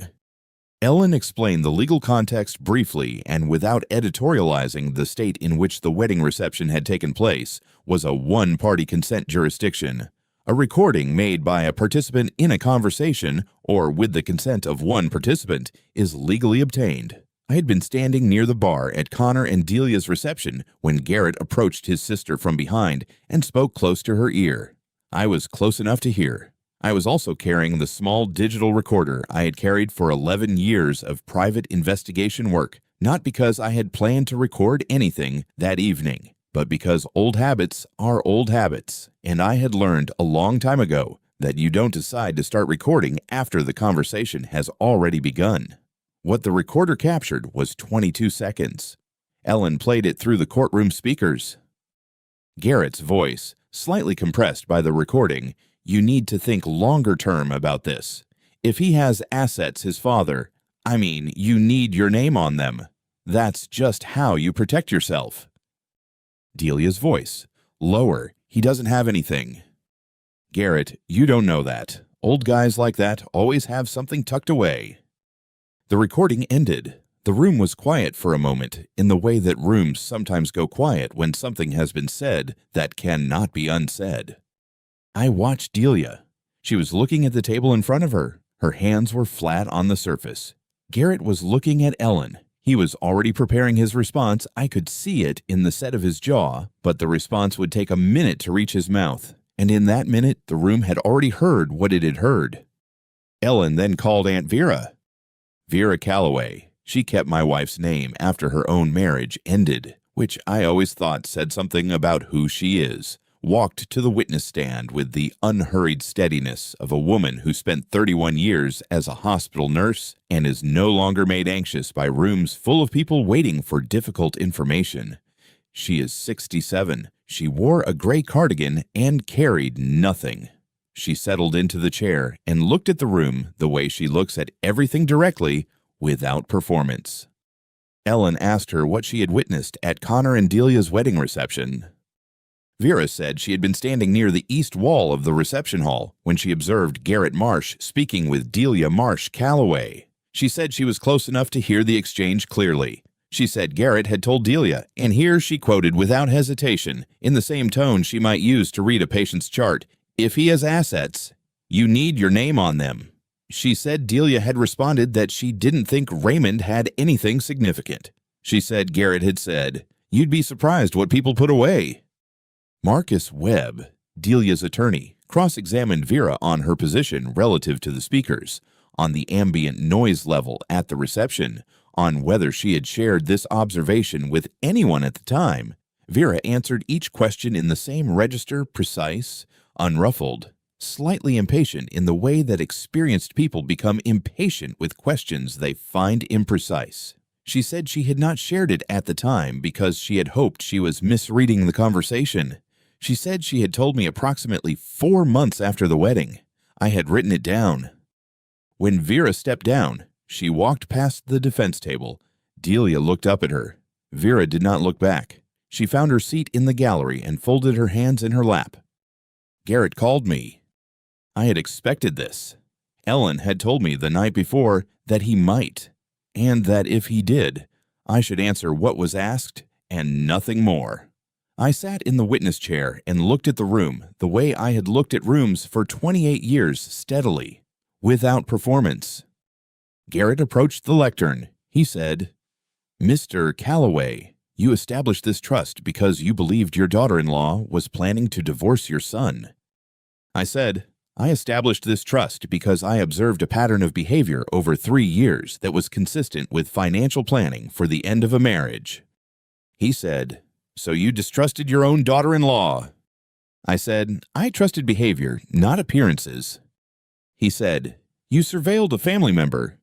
Ellen explained the legal context briefly and without editorializing. The state in which the wedding reception had taken place was a one-party consent jurisdiction. A recording made by a participant in a conversation, or with the consent of one participant, is legally obtained. I had been standing near the bar at Connor and Delia's reception when Garrett approached his sister from behind and spoke close to her ear. I was close enough to hear. I was also carrying the small digital recorder I had carried for 11 years of private investigation work, not because I had planned to record anything that evening, but because old habits are old habits, and I had learned a long time ago that you don't decide to start recording after the conversation has already begun. What the recorder captured was 22 seconds. Ellen played it through the courtroom speakers. Garrett's voice, slightly compressed by the recording, You need to think longer term about this. If he has assets, his father, you need your name on them. That's just how you protect yourself. Delia's voice, lower. He doesn't have anything. Garrett, you don't know that. Old guys like that always have something tucked away. The recording ended. The room was quiet for a moment, in the way that rooms sometimes go quiet when something has been said that cannot be unsaid. I watched Delia. She was looking at the table in front of her. Her hands were flat on the surface. Garrett was looking at Ellen. He was already preparing his response. I could see it in the set of his jaw, but the response would take a minute to reach his mouth. And in that minute, the room had already heard what it had heard. Ellen then called Aunt Vera. Vera Calloway. She kept my wife's name after her own marriage ended, which I always thought said something about who she is. Walked to the witness stand with the unhurried steadiness of a woman who spent 31 years as a hospital nurse and is no longer made anxious by rooms full of people waiting for difficult information. She is 67. She wore a gray cardigan and carried nothing. She settled into the chair and looked at the room the way she looks at everything directly, without performance. Ellen asked her what she had witnessed at Connor and Delia's wedding reception. Vera said she had been standing near the east wall of the reception hall when she observed Garrett Marsh speaking with Delia Marsh Calloway. She said she was close enough to hear the exchange clearly. She said Garrett had told Delia, and here she quoted without hesitation, in the same tone she might use to read a patient's chart, "If he has assets, you need your name on them." She said Delia had responded that she didn't think Raymond had anything significant. She said Garrett had said, "You'd be surprised what people put away." Marcus Webb, Delia's attorney, cross-examined Vera on her position relative to the speakers, on the ambient noise level at the reception, on whether she had shared this observation with anyone at the time. Vera answered each question in the same register, precise, unruffled, slightly impatient in the way that experienced people become impatient with questions they find imprecise. She said she had not shared it at the time because she had hoped she was misreading the conversation. She said she had told me approximately 4 months after the wedding. I had written it down. When Vera stepped down, she walked past the defense table. Delia looked up at her. Vera did not look back. She found her seat in the gallery and folded her hands in her lap. Garrett called me. I had expected this. Ellen had told me the night before that he might, and that if he did, I should answer what was asked and nothing more. I sat in the witness chair and looked at the room the way I had looked at rooms for 28 years steadily, without performance. Garrett approached the lectern. He said, "Mr. Calloway, you established this trust because you believed your daughter-in-law was planning to divorce your son." I said, "I established this trust because I observed a pattern of behavior over 3 years that was consistent with financial planning for the end of a marriage." He said, "So you distrusted your own daughter-in-law?" I said, "I trusted behavior, not appearances." He said, "You surveilled a family member."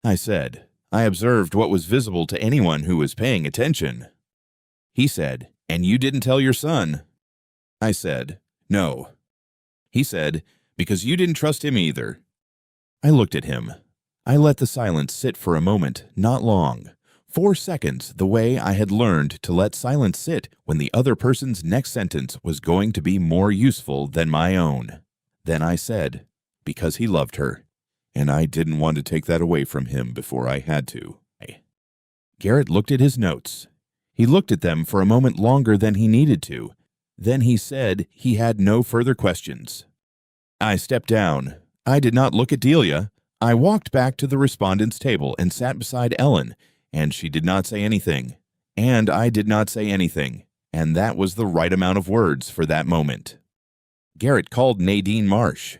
I said, "I observed what was visible to anyone who was paying attention." He said, "And you didn't tell your son?" I said, "No." He said, "Because you didn't trust him either." I looked at him. I let the silence sit for a moment, not long. 4 seconds, the way I had learned to let silence sit when the other person's next sentence was going to be more useful than my own. Then I said, "Because he loved her, and I didn't want to take that away from him before I had to." Garrett looked at his notes. He looked at them for a moment longer than he needed to. Then he said he had no further questions. I stepped down. I did not look at Delia. I walked back to the respondent's table and sat beside Ellen, and she did not say anything. And I did not say anything, and that was the right amount of words for that moment. Garrett called Nadine Marsh.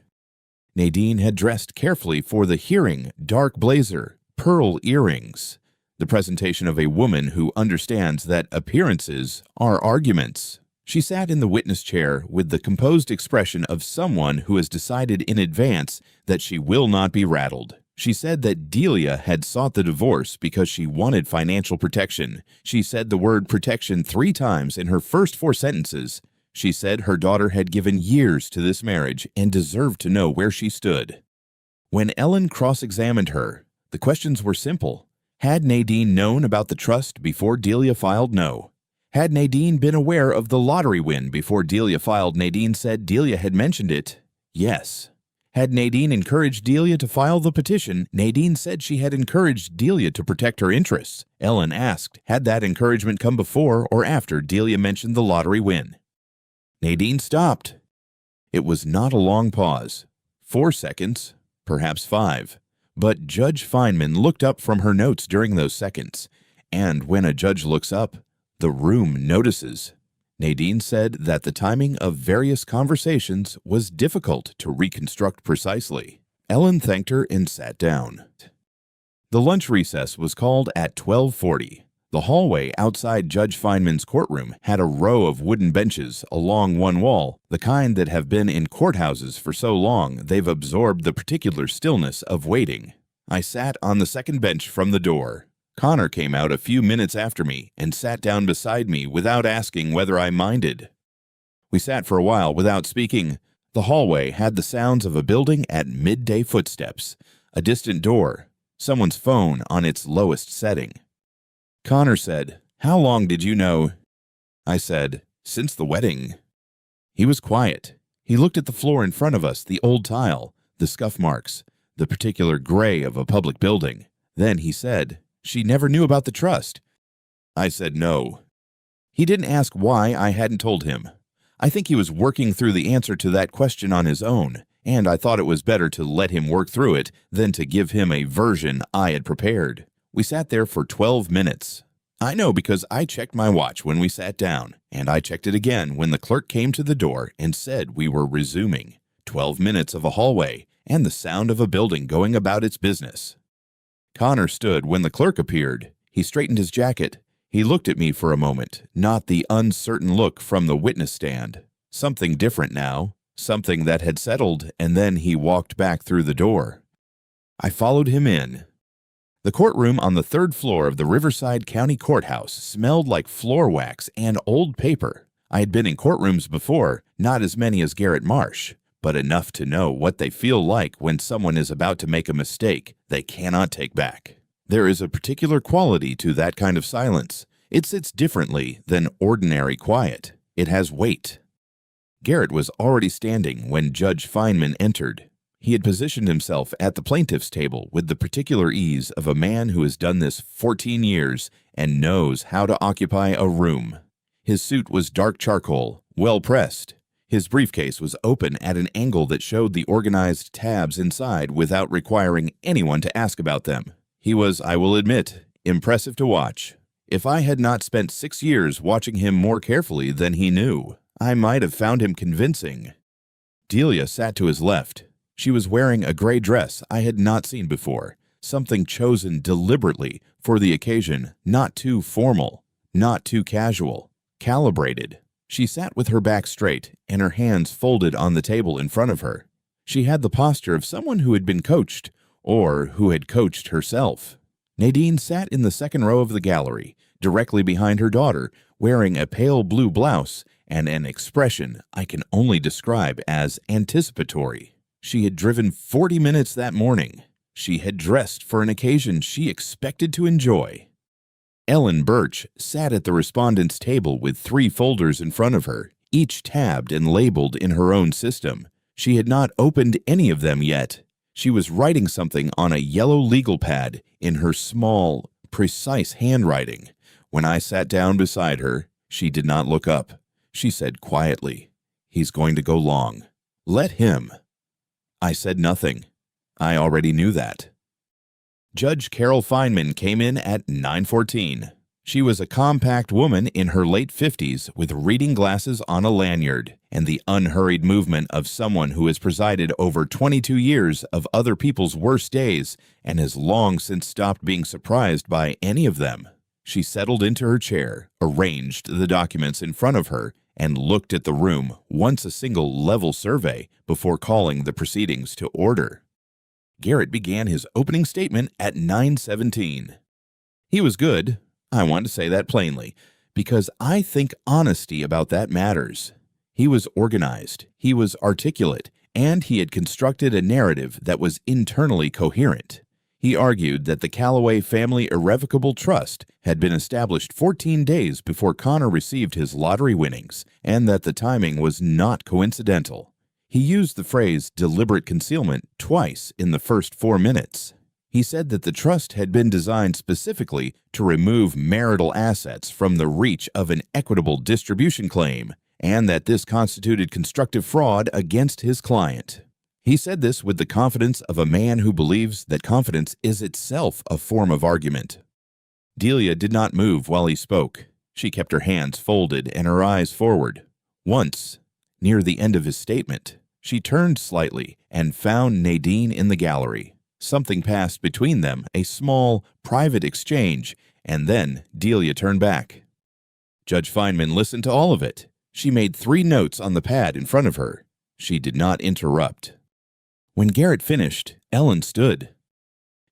Nadine had dressed carefully for the hearing, dark blazer, pearl earrings, the presentation of a woman who understands that appearances are arguments. She sat in the witness chair with the composed expression of someone who has decided in advance that she will not be rattled. She said that Delia had sought the divorce because she wanted financial protection. She said the word protection 3 times in her first 4 sentences. She said her daughter had given years to this marriage and deserved to know where she stood. When Ellen cross-examined her, the questions were simple. Had Nadine known about the trust before Delia filed no? Had Nadine been aware of the lottery win before Delia filed? Nadine said Delia had mentioned it. Yes. Had Nadine encouraged Delia to file the petition? Nadine said she had encouraged Delia to protect her interests. Ellen asked, had that encouragement come before or after Delia mentioned the lottery win? Nadine stopped. It was not a long pause. 4 seconds, perhaps 5. But Judge Feynman looked up from her notes during those seconds. And when a judge looks up, the room notices. Nadine said that the timing of various conversations was difficult to reconstruct precisely. Ellen thanked her and sat down. The lunch recess was called at 12:40. The hallway outside Judge Feynman's courtroom had a row of wooden benches along one wall, the kind that have been in courthouses for so long they've absorbed the particular stillness of waiting. I sat on the second bench from the door. Connor came out a few minutes after me and sat down beside me without asking whether I minded. We sat for a while without speaking. The hallway had the sounds of a building at midday footsteps, a distant door, someone's phone on its lowest setting. Connor said, "How long did you know?" I said, "Since the wedding." He was quiet. He looked at the floor in front of us, the old tile, the scuff marks, the particular gray of a public building. Then he said, "She never knew about the trust." I said no. He didn't ask why I hadn't told him. I think he was working through the answer to that question on his own, and I thought it was better to let him work through it than to give him a version I had prepared. We sat there for 12 minutes. I know because I checked my watch when we sat down, and I checked it again when the clerk came to the door and said we were resuming. 12 minutes of a hallway and the sound of a building going about its business. Connor stood when the clerk appeared. He straightened his jacket. He looked at me for a moment, not the uncertain look from the witness stand. Something different now, something that had settled, and then he walked back through the door. I followed him in. The courtroom on the 3rd floor of the Riverside County Courthouse smelled like floor wax and old paper. I had been in courtrooms before, not as many as Garrett Marsh, but enough to know what they feel like when someone is about to make a mistake they cannot take back. There is a particular quality to that kind of silence. It sits differently than ordinary quiet. It has weight. Garrett was already standing when Judge Feynman entered. He had positioned himself at the plaintiff's table with the particular ease of a man who has done this 14 years and knows how to occupy a room. His suit was dark charcoal, well pressed. His briefcase was open at an angle that showed the organized tabs inside without requiring anyone to ask about them. He was, I will admit, impressive to watch. If I had not spent 6 years watching him more carefully than he knew, I might have found him convincing. Delia sat to his left. She was wearing a gray dress I had not seen before, something chosen deliberately for the occasion, not too formal, not too casual, calibrated. She sat with her back straight and her hands folded on the table in front of her. She had the posture of someone who had been coached, or who had coached herself. Nadine sat in the second row of the gallery, directly behind her daughter, wearing a pale blue blouse and an expression I can only describe as anticipatory. She had driven 40 minutes that morning. She had dressed for an occasion she expected to enjoy. Ellen Birch sat at the respondent's table with 3 folders in front of her, each tabbed and labeled in her own system. She had not opened any of them yet. She was writing something on a yellow legal pad in her small, precise handwriting. When I sat down beside her, she did not look up. She said quietly, "He's going to go long. Let him." I said nothing. I already knew that. Judge Carol Feynman came in at 9:14. She was a compact woman in her late 50s with reading glasses on a lanyard and the unhurried movement of someone who has presided over 22 years of other people's worst days and has long since stopped being surprised by any of them. She settled into her chair, arranged the documents in front of her, and looked at the room, once a single level survey, before calling the proceedings to order. Garrett began his opening statement at 9:17. He was good. I want to say that plainly, because I think honesty about that matters. He was organized, he was articulate, and he had constructed a narrative that was internally coherent. He argued that the Callaway Family Irrevocable Trust had been established 14 days before Connor received his lottery winnings, and that the timing was not coincidental. He used the phrase deliberate concealment twice in the first 4 minutes. He said that the trust had been designed specifically to remove marital assets from the reach of an equitable distribution claim, and that this constituted constructive fraud against his client. He said this with the confidence of a man who believes that confidence is itself a form of argument. Delia did not move while he spoke. She kept her hands folded and her eyes forward. Once, near the end of his statement, she turned slightly and found Nadine in the gallery. Something passed between them, a small, private exchange, and then Delia turned back. Judge Feynman listened to all of it. She made 3 notes on the pad in front of her. She did not interrupt. When Garrett finished, Ellen stood.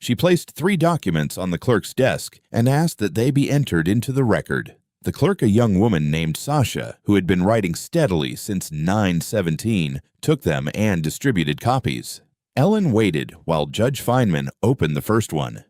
She placed 3 documents on the clerk's desk and asked that they be entered into the record. The clerk, a young woman named Sasha, who had been writing steadily since 9/17, took them and distributed copies. Ellen waited while Judge Feynman opened the first one.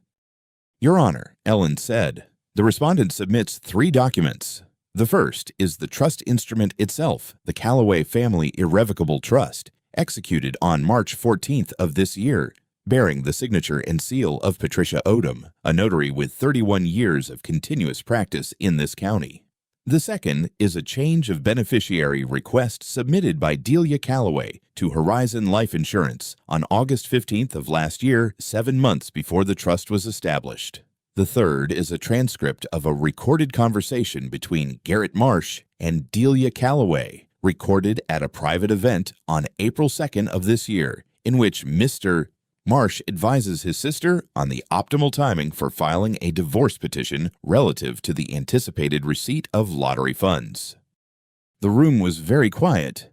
"Your Honor," Ellen said, "the respondent submits 3 documents. The first is the trust instrument itself, the Callaway Family Irrevocable Trust, executed on March 14th of this year, bearing the signature and seal of Patricia Odom, a notary with 31 years of continuous practice in this county. The second is a change of beneficiary request submitted by Delia Callaway to Horizon Life Insurance on August 15th of last year, 7 months before the trust was established. The third is a transcript of a recorded conversation between Garrett Marsh and Delia Callaway, recorded at a private event on April 2nd of this year, in which Mr. Marsh advises his sister on the optimal timing for filing a divorce petition relative to the anticipated receipt of lottery funds." The room was very quiet.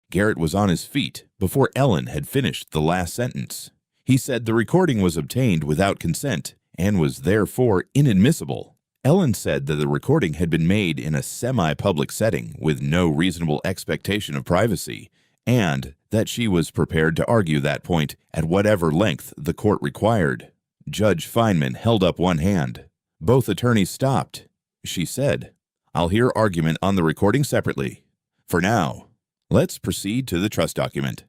Garrett was on his feet before Ellen had finished the last sentence. He said the recording was obtained without consent and was therefore inadmissible. Ellen said that the recording had been made in a semi-public setting with no reasonable expectation of privacy, and that she was prepared to argue that point at whatever length the court required. Judge Feynman held up one hand. Both attorneys stopped. She said, "I'll hear argument on the recording separately. For now, let's proceed to the trust document."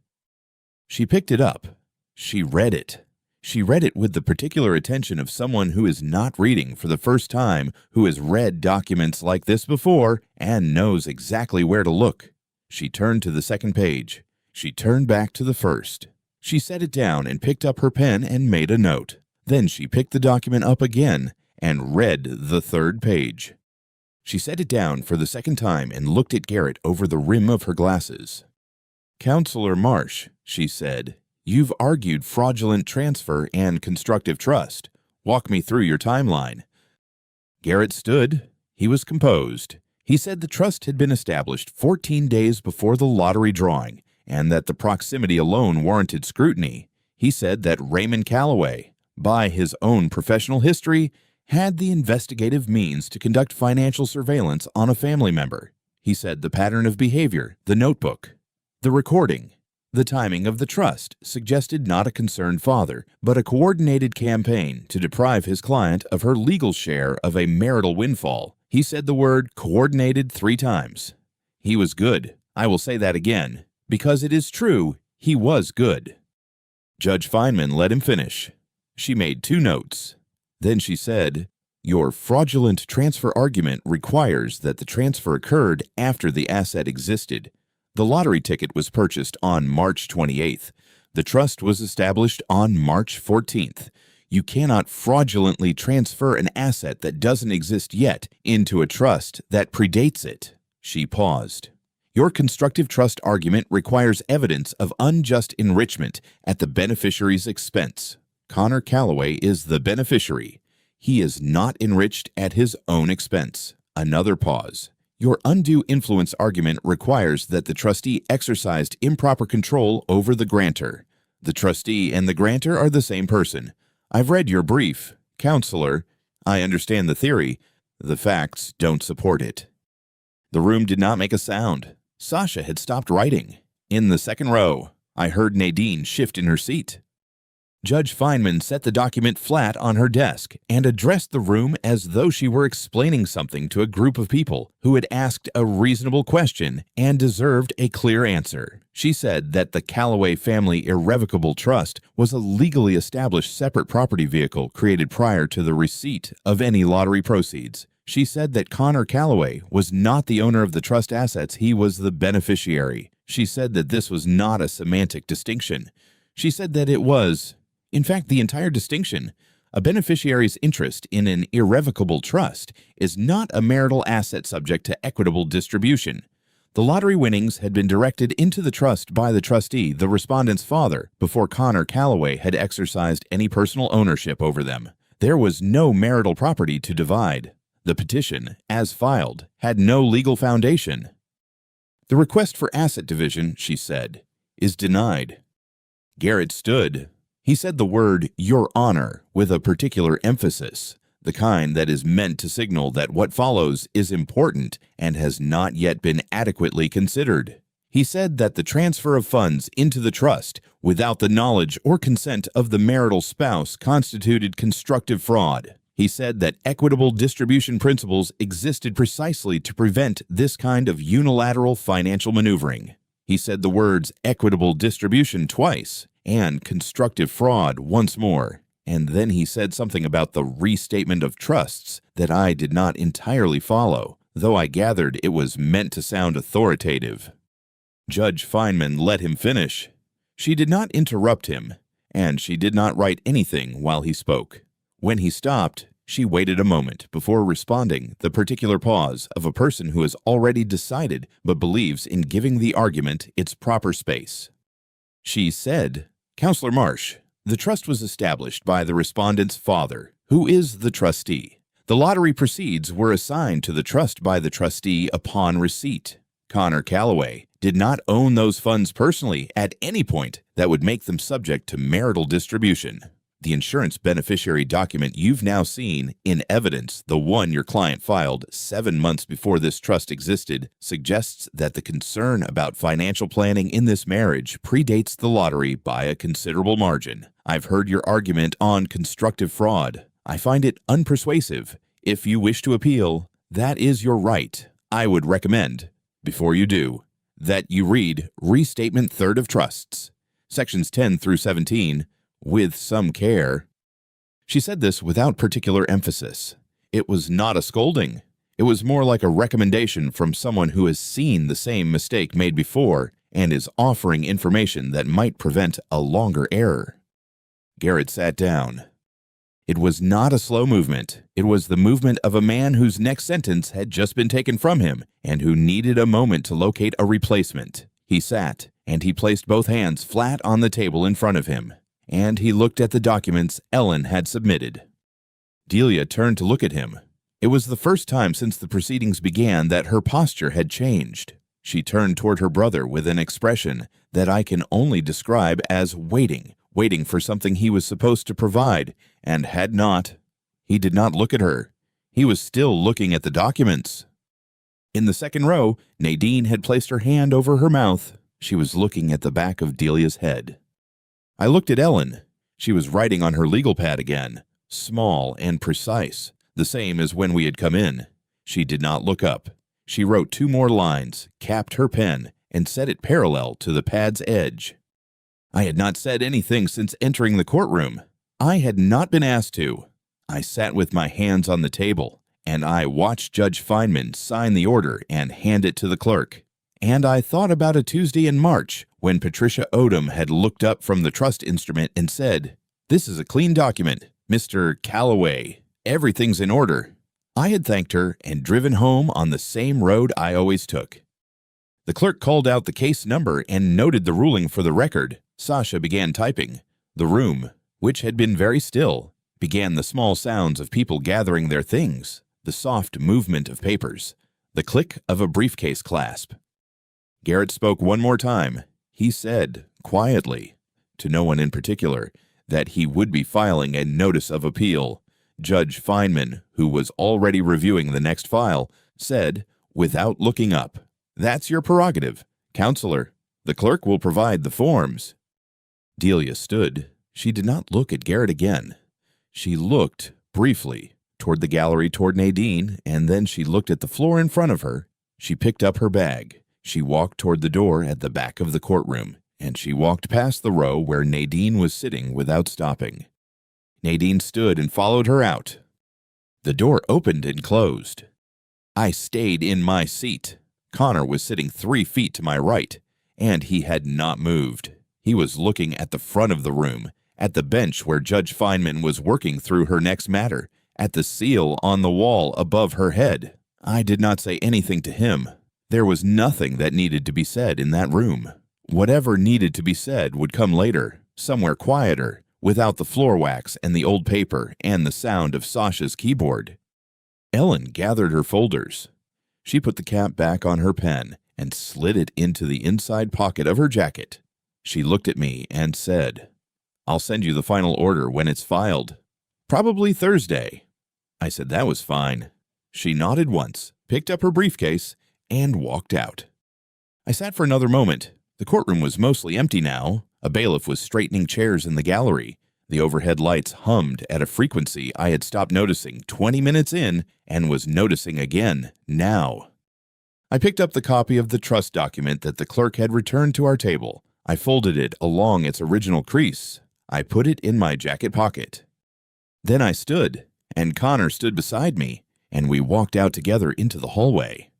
She picked it up. She read it. She read it with the particular attention of someone who is not reading for the first time, who has read documents like this before and knows exactly where to look. She turned to the second page. She turned back to the first. She set it down and picked up her pen and made a note. Then she picked the document up again and read the third page. She set it down for the second time and looked at Garrett over the rim of her glasses. "Counselor Marsh," she said, "you've argued fraudulent transfer and constructive trust. Walk me through your timeline." Garrett stood. He was composed. He said the trust had been established 14 days before the lottery drawing, and that the proximity alone warranted scrutiny. He said that Raymond Callaway, by his own professional history, had the investigative means to conduct financial surveillance on a family member. He said the pattern of behavior, the notebook, the recording, the timing of the trust suggested not a concerned father, but a coordinated campaign to deprive his client of her legal share of a marital windfall. He said the word coordinated 3 times. He was good. I will say that again, because it is true, he was good. Judge Feynman let him finish. She made 2 notes. Then she said, "Your fraudulent transfer argument requires that the transfer occurred after the asset existed. The lottery ticket was purchased on March 28th. The trust was established on March 14th. You cannot fraudulently transfer an asset that doesn't exist yet into a trust that predates it." She paused. "Your constructive trust argument requires evidence of unjust enrichment at the beneficiary's expense. Connor Callaway is the beneficiary. He is not enriched at his own expense." Another pause. "Your undue influence argument requires that the trustee exercised improper control over the grantor. The trustee and the grantor are the same person. I've read your brief, Counselor. I understand the theory. The facts don't support it." The room did not make a sound. Sasha had stopped writing. In the second row, I heard Nadine shift in her seat. Judge Feynman set the document flat on her desk and addressed the room as though she were explaining something to a group of people who had asked a reasonable question and deserved a clear answer. She said that the Callaway Family Irrevocable Trust was a legally established separate property vehicle created prior to the receipt of any lottery proceeds. She said that Connor Callaway was not the owner of the trust assets, he was the beneficiary. She said that this was not a semantic distinction. She said that it was, in fact, the entire distinction. A beneficiary's interest in an irrevocable trust is not a marital asset subject to equitable distribution. The lottery winnings had been directed into the trust by the trustee, the respondent's father, before Connor Callaway had exercised any personal ownership over them. There was no marital property to divide. The petition, as filed, had no legal foundation. The request for asset division, she said, is denied. Garrett stood. He said the word, Your Honor, with a particular emphasis, the kind that is meant to signal that what follows is important and has not yet been adequately considered. He said that the transfer of funds into the trust without the knowledge or consent of the marital spouse constituted constructive fraud. He said that equitable distribution principles existed precisely to prevent this kind of unilateral financial maneuvering. He said the words equitable distribution twice and constructive fraud once more, and then he said something about the restatement of trusts that I did not entirely follow, though I gathered it was meant to sound authoritative. Judge Feynman let him finish. She did not interrupt him, and she did not write anything while he spoke. When he stopped, she waited a moment before responding, the particular pause of a person who has already decided but believes in giving the argument its proper space. She said, Counselor Marsh, the trust was established by the respondent's father, who is the trustee. The lottery proceeds were assigned to the trust by the trustee upon receipt. Connor Callaway did not own those funds personally at any point that would make them subject to marital distribution. The insurance beneficiary document you've now seen in evidence, the one your client filed 7 months before this trust existed, suggests that the concern about financial planning in this marriage predates the lottery by a considerable margin. I've heard your argument on constructive fraud. I find it unpersuasive. If you wish to appeal, that is your right. I would recommend, before you do, that you read Restatement Third of Trusts, Sections 10 through 17, with some care. She said this without particular emphasis. It was not a scolding. It was more like a recommendation from someone who has seen the same mistake made before and is offering information that might prevent a longer error. Garrett sat down. It was not a slow movement. It was the movement of a man whose next sentence had just been taken from him and who needed a moment to locate a replacement. He sat, and he placed both hands flat on the table in front of him, and he looked at the documents Ellen had submitted. Delia turned to look at him. It was the first time since the proceedings began that her posture had changed. She turned toward her brother with an expression that I can only describe as waiting for something he was supposed to provide, and had not. He did not look at her. He was still looking at the documents. In the second row, Nadine had placed her hand over her mouth. She was looking at the back of Delia's head. I looked at Ellen. She was writing on her legal pad again, small and precise, the same as when we had come in. She did not look up. She wrote 2 more lines, capped her pen, and set it parallel to the pad's edge. I had not said anything since entering the courtroom. I had not been asked to. I sat with my hands on the table, and I watched Judge Feynman sign the order and hand it to the clerk. And I thought about a Tuesday in March when Patricia Odom had looked up from the trust instrument and said, "This is a clean document, Mr. Callaway. Everything's in order." I had thanked her and driven home on the same road I always took. The clerk called out the case number and noted the ruling for the record. Sasha began typing. The room, which had been very still, began the small sounds of people gathering their things, the soft movement of papers, the click of a briefcase clasp. Garrett spoke one more time. He said, quietly, to no one in particular, that he would be filing a notice of appeal. Judge Feynman, who was already reviewing the next file, said, without looking up, That's your prerogative. Counselor, the clerk will provide the forms. Delia stood. She did not look at Garrett again. She looked, briefly, toward the gallery toward Nadine, and then she looked at the floor in front of her. She picked up her bag. She walked toward the door at the back of the courtroom, and she walked past the row where Nadine was sitting without stopping. Nadine stood and followed her out. The door opened and closed. I stayed in my seat. Connor was sitting 3 feet to my right, and he had not moved. He was looking at the front of the room, at the bench where Judge Feynman was working through her next matter, at the seal on the wall above her head. I did not say anything to him. There was nothing that needed to be said in that room. Whatever needed to be said would come later, somewhere quieter, without the floor wax and the old paper and the sound of Sasha's keyboard. Ellen gathered her folders. She put the cap back on her pen and slid it into the inside pocket of her jacket. She looked at me and said, "I'll send you the final order when it's filed. Probably Thursday." I said that was fine. She nodded once, picked up her briefcase, and walked out. I sat for another moment. The courtroom was mostly empty now. A bailiff was straightening chairs in the gallery. The overhead lights hummed at a frequency I had stopped noticing 20 minutes in and was noticing again now. I picked up the copy of the trust document that the clerk had returned to our table. I folded it along its original crease. I put it in my jacket pocket. Then I stood, and Connor stood beside me, and we walked out together into the hallway.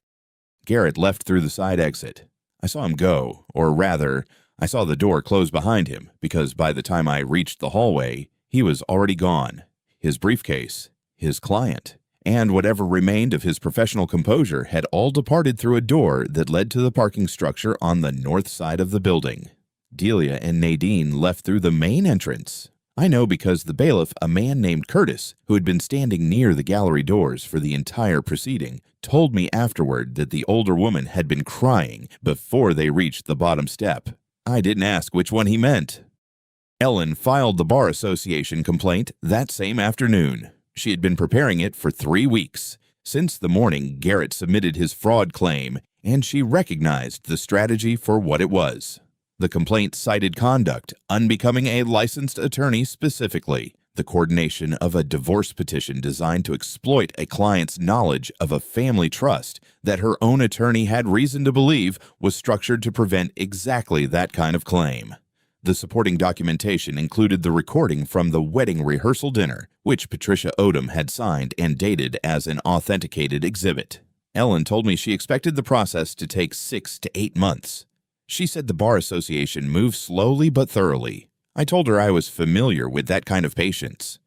Garrett left through the side exit. I saw him go, or rather, I saw the door close behind him, because by the time I reached the hallway, he was already gone. His briefcase, his client, and whatever remained of his professional composure had all departed through a door that led to the parking structure on the north side of the building. Delia and Nadine left through the main entrance. I know because the bailiff, a man named Curtis, who had been standing near the gallery doors for the entire proceeding, told me afterward that the older woman had been crying before they reached the bottom step. I didn't ask which one he meant. Ellen filed the Bar Association complaint that same afternoon. She had been preparing it for 3 weeks, since the morning Garrett submitted his fraud claim, and she recognized the strategy for what it was. The complaint cited conduct unbecoming a licensed attorney specifically, the coordination of a divorce petition designed to exploit a client's knowledge of a family trust that her own attorney had reason to believe was structured to prevent exactly that kind of claim. The supporting documentation included the recording from the wedding rehearsal dinner, which Patricia Odom had signed and dated as an authenticated exhibit. Ellen told me she expected the process to take 6 to 8 months. She said the Bar Association moved slowly but thoroughly. I told her I was familiar with that kind of patience.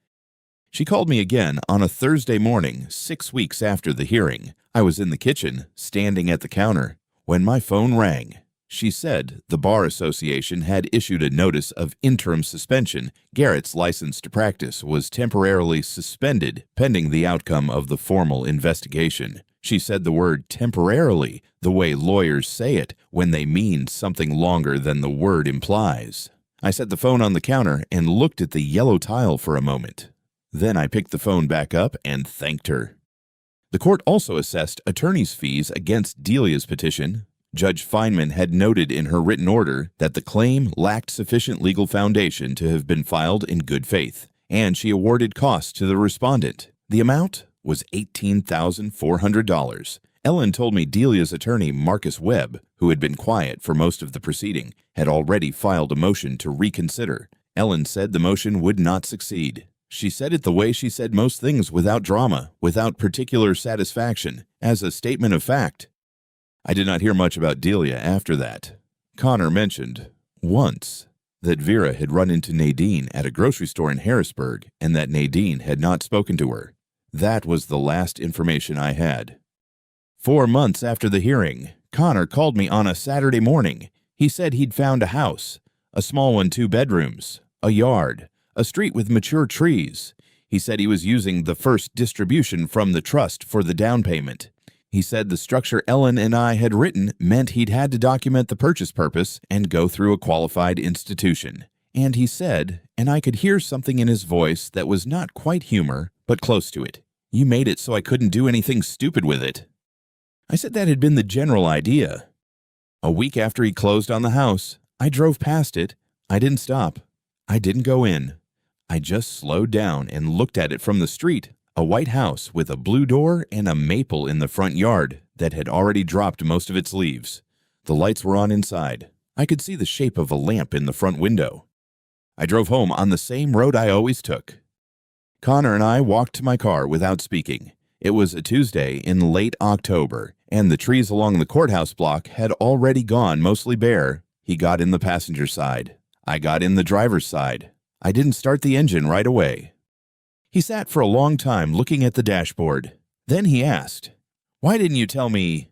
She called me again on a Thursday morning, 6 weeks after the hearing. I was in the kitchen, standing at the counter, when my phone rang. She said the Bar Association had issued a notice of interim suspension. Garrett's license to practice was temporarily suspended pending the outcome of the formal investigation. She said the word temporarily, the way lawyers say it when they mean something longer than the word implies. I set the phone on the counter and looked at the yellow tile for a moment. Then I picked the phone back up and thanked her. The court also assessed attorney's fees against Delia's petition. Judge Feynman had noted in her written order that the claim lacked sufficient legal foundation to have been filed in good faith, and she awarded costs to the respondent. The amount was $18,400. Ellen told me Delia's attorney, Marcus Webb, who had been quiet for most of the proceeding, had already filed a motion to reconsider. Ellen said the motion would not succeed. She said it the way she said most things, without drama, without particular satisfaction, as a statement of fact. I did not hear much about Delia after that. Connor mentioned, once, that Vera had run into Nadine at a grocery store in Harrisburg and that Nadine had not spoken to her. That was the last information I had. 4 months after the hearing, Connor called me on a Saturday morning. He said he'd found a house, a small one, 2 bedrooms, a yard, a street with mature trees. He said he was using the first distribution from the trust for the down payment. He said the structure Ellen and I had written meant he'd had to document the purchase purpose and go through a qualified institution. And he said, and I could hear something in his voice that was not quite humor, but close to it, "You made it so I couldn't do anything stupid with it." I said that had been the general idea. A week after he closed on the house, I drove past it. I didn't stop. I didn't go in. I just slowed down and looked at it from the street, a white house with a blue door and a maple in the front yard that had already dropped most of its leaves. The lights were on inside. I could see the shape of a lamp in the front window. I drove home on the same road I always took. Connor and I walked to my car without speaking. It was a Tuesday in late October, and the trees along the courthouse block had already gone mostly bare. He got in the passenger side. I got in the driver's side. I didn't start the engine right away. He sat for a long time looking at the dashboard. Then he asked, "Why didn't you tell me?"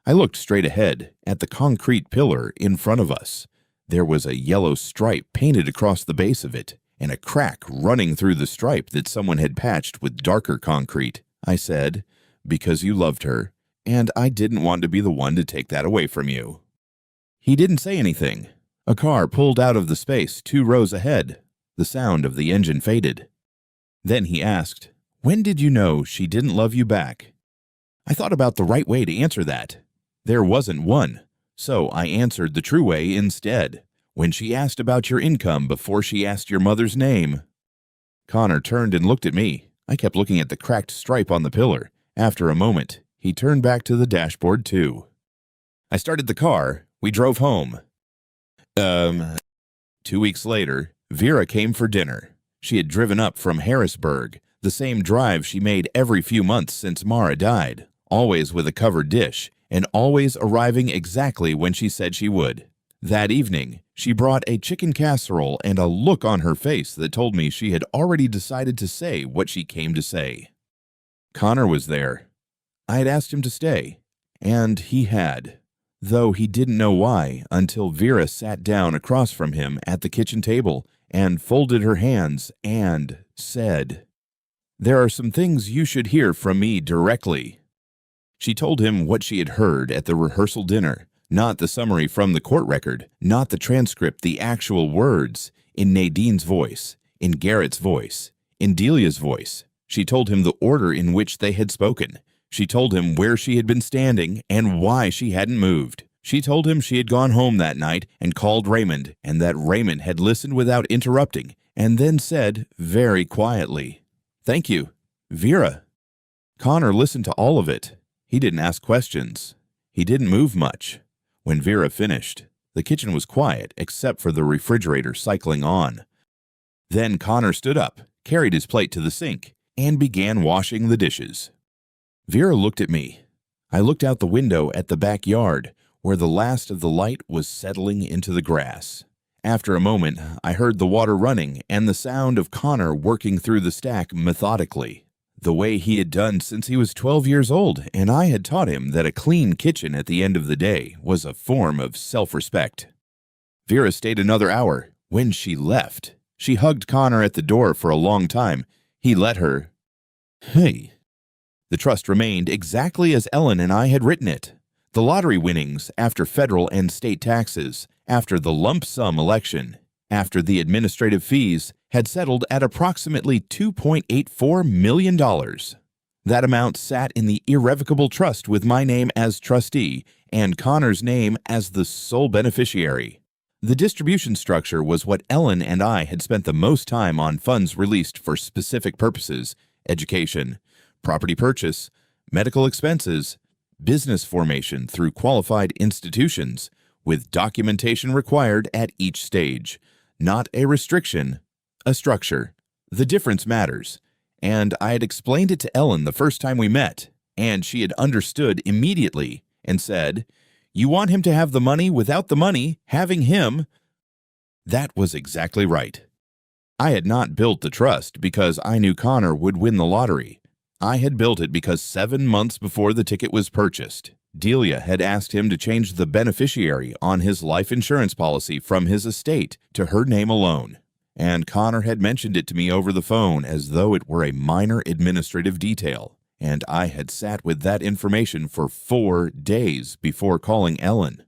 I looked straight ahead at the concrete pillar in front of us. There was a yellow stripe painted across the base of it, and a crack running through the stripe that someone had patched with darker concrete. I said, "Because you loved her, and I didn't want to be the one to take that away from you." He didn't say anything. A car pulled out of the space 2 rows ahead. The sound of the engine faded. Then he asked, "When did you know she didn't love you back?" I thought about the right way to answer that. There wasn't one, so I answered the true way instead, when she asked about your income before she asked your mother's name. Connor turned and looked at me. I kept looking at the cracked stripe on the pillar. After a moment, he turned back to the dashboard too. I started the car. We drove home. 2 weeks later, Vera came for dinner. She had driven up from Harrisburg, the same drive she made every few months since Mara died, always with a covered dish, and always arriving exactly when she said she would. That evening, she brought a chicken casserole and a look on her face that told me she had already decided to say what she came to say. Connor was there. I had asked him to stay, and he had, though he didn't know why until Vera sat down across from him at the kitchen table and folded her hands and said, "There are some things you should hear from me directly." She told him what she had heard at the rehearsal dinner, not the summary from the court record, not the transcript, the actual words, in Nadine's voice, in Garrett's voice, in Delia's voice. She told him the order in which they had spoken. She told him where she had been standing and why she hadn't moved. She told him she had gone home that night and called Raymond, and that Raymond had listened without interrupting, and then said very quietly, "Thank you, Vera." Connor listened to all of it. He didn't ask questions. He didn't move much. When Vera finished, the kitchen was quiet except for the refrigerator cycling on. Then Connor stood up, carried his plate to the sink, and began washing the dishes. Vera looked at me. I looked out the window at the backyard, where the last of the light was settling into the grass. After a moment, I heard the water running and the sound of Connor working through the stack methodically, the way he had done since he was 12 years old, and I had taught him that a clean kitchen at the end of the day was a form of self-respect. Vera stayed another hour. When she left, she hugged Connor at the door for a long time. He let her. Hey. The trust remained exactly as Ellen and I had written it. The lottery winnings after federal and state taxes, after the lump sum election, after the administrative fees, had settled at approximately $2.84 million. That amount sat in the irrevocable trust with my name as trustee and Connor's name as the sole beneficiary. The distribution structure was what Ellen and I had spent the most time on: funds released for specific purposes: education, property purchase, medical expenses, business formation through qualified institutions, with documentation required at each stage. Not a restriction, a structure. The difference matters. And I had explained it to Ellen the first time we met, and she had understood immediately and said, "You want him to have the money without the money having him." That was exactly right. I had not built the trust because I knew Connor would win the lottery. I had built it because 7 months before the ticket was purchased, Delia had asked him to change the beneficiary on his life insurance policy from his estate to her name alone, and Connor had mentioned it to me over the phone as though it were a minor administrative detail, and I had sat with that information for 4 days before calling Ellen.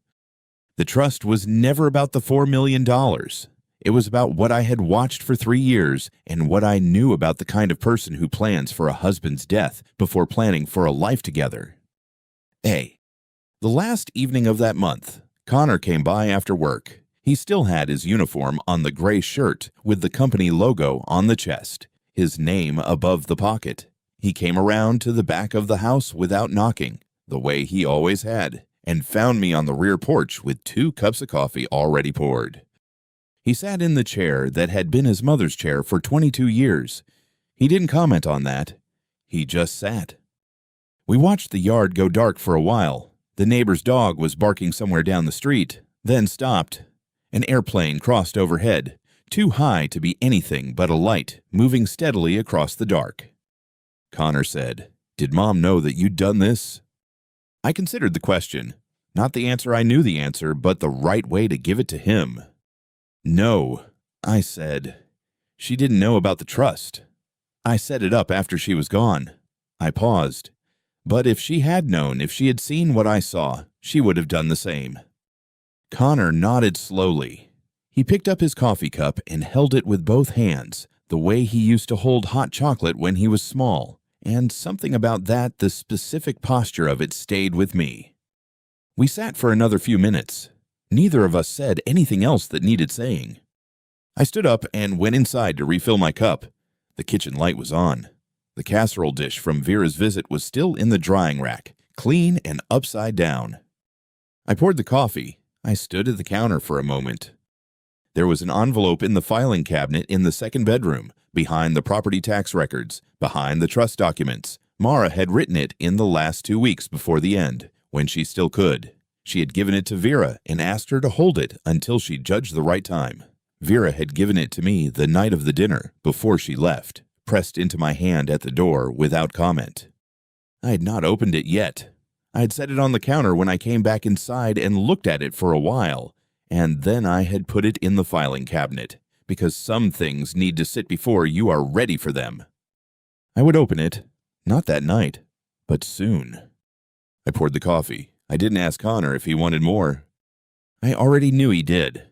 The trust was never about the $4 million. It was about what I had watched for 3 years and what I knew about the kind of person who plans for a husband's death before planning for a life together. A. The last evening of that month, Connor came by after work. He still had his uniform on the gray shirt with the company logo on the chest, his name above the pocket. He came around to the back of the house without knocking, the way he always had, and found me on the rear porch with 2 cups of coffee already poured. He sat in the chair that had been his mother's chair for 22 years. He didn't comment on that. He just sat. We watched the yard go dark for a while. The neighbor's dog was barking somewhere down the street, then stopped. An airplane crossed overhead, too high to be anything but a light moving steadily across the dark. Connor said, "Did Mom know that you'd done this?" I considered the question. Not the answer I knew the answer, but the right way to give it to him. "No," I said. "She didn't know about the trust. I set it up after she was gone." I paused. But if she had known, if she had seen what I saw, she would have done the same. Connor nodded slowly. He picked up his coffee cup and held it with both hands, the way he used to hold hot chocolate when he was small, and something about that, the specific posture of it, stayed with me. We sat for another few minutes. Neither of us said anything else that needed saying. I stood up and went inside to refill my cup. The kitchen light was on. The casserole dish from Vera's visit was still in the drying rack, clean and upside down. I poured the coffee. I stood at the counter for a moment. There was an envelope in the filing cabinet in the second bedroom, behind the property tax records, behind the trust documents. Mara had written it in the last 2 weeks before the end, when she still could. She had given it to Vera and asked her to hold it until she judged the right time. Vera had given it to me the night of the dinner, before she left, pressed into my hand at the door without comment. I had not opened it yet. I had set it on the counter when I came back inside and looked at it for a while, and then I had put it in the filing cabinet, because some things need to sit before you are ready for them. I would open it, not that night, but soon. I poured the coffee. I didn't ask Connor if he wanted more. I already knew he did.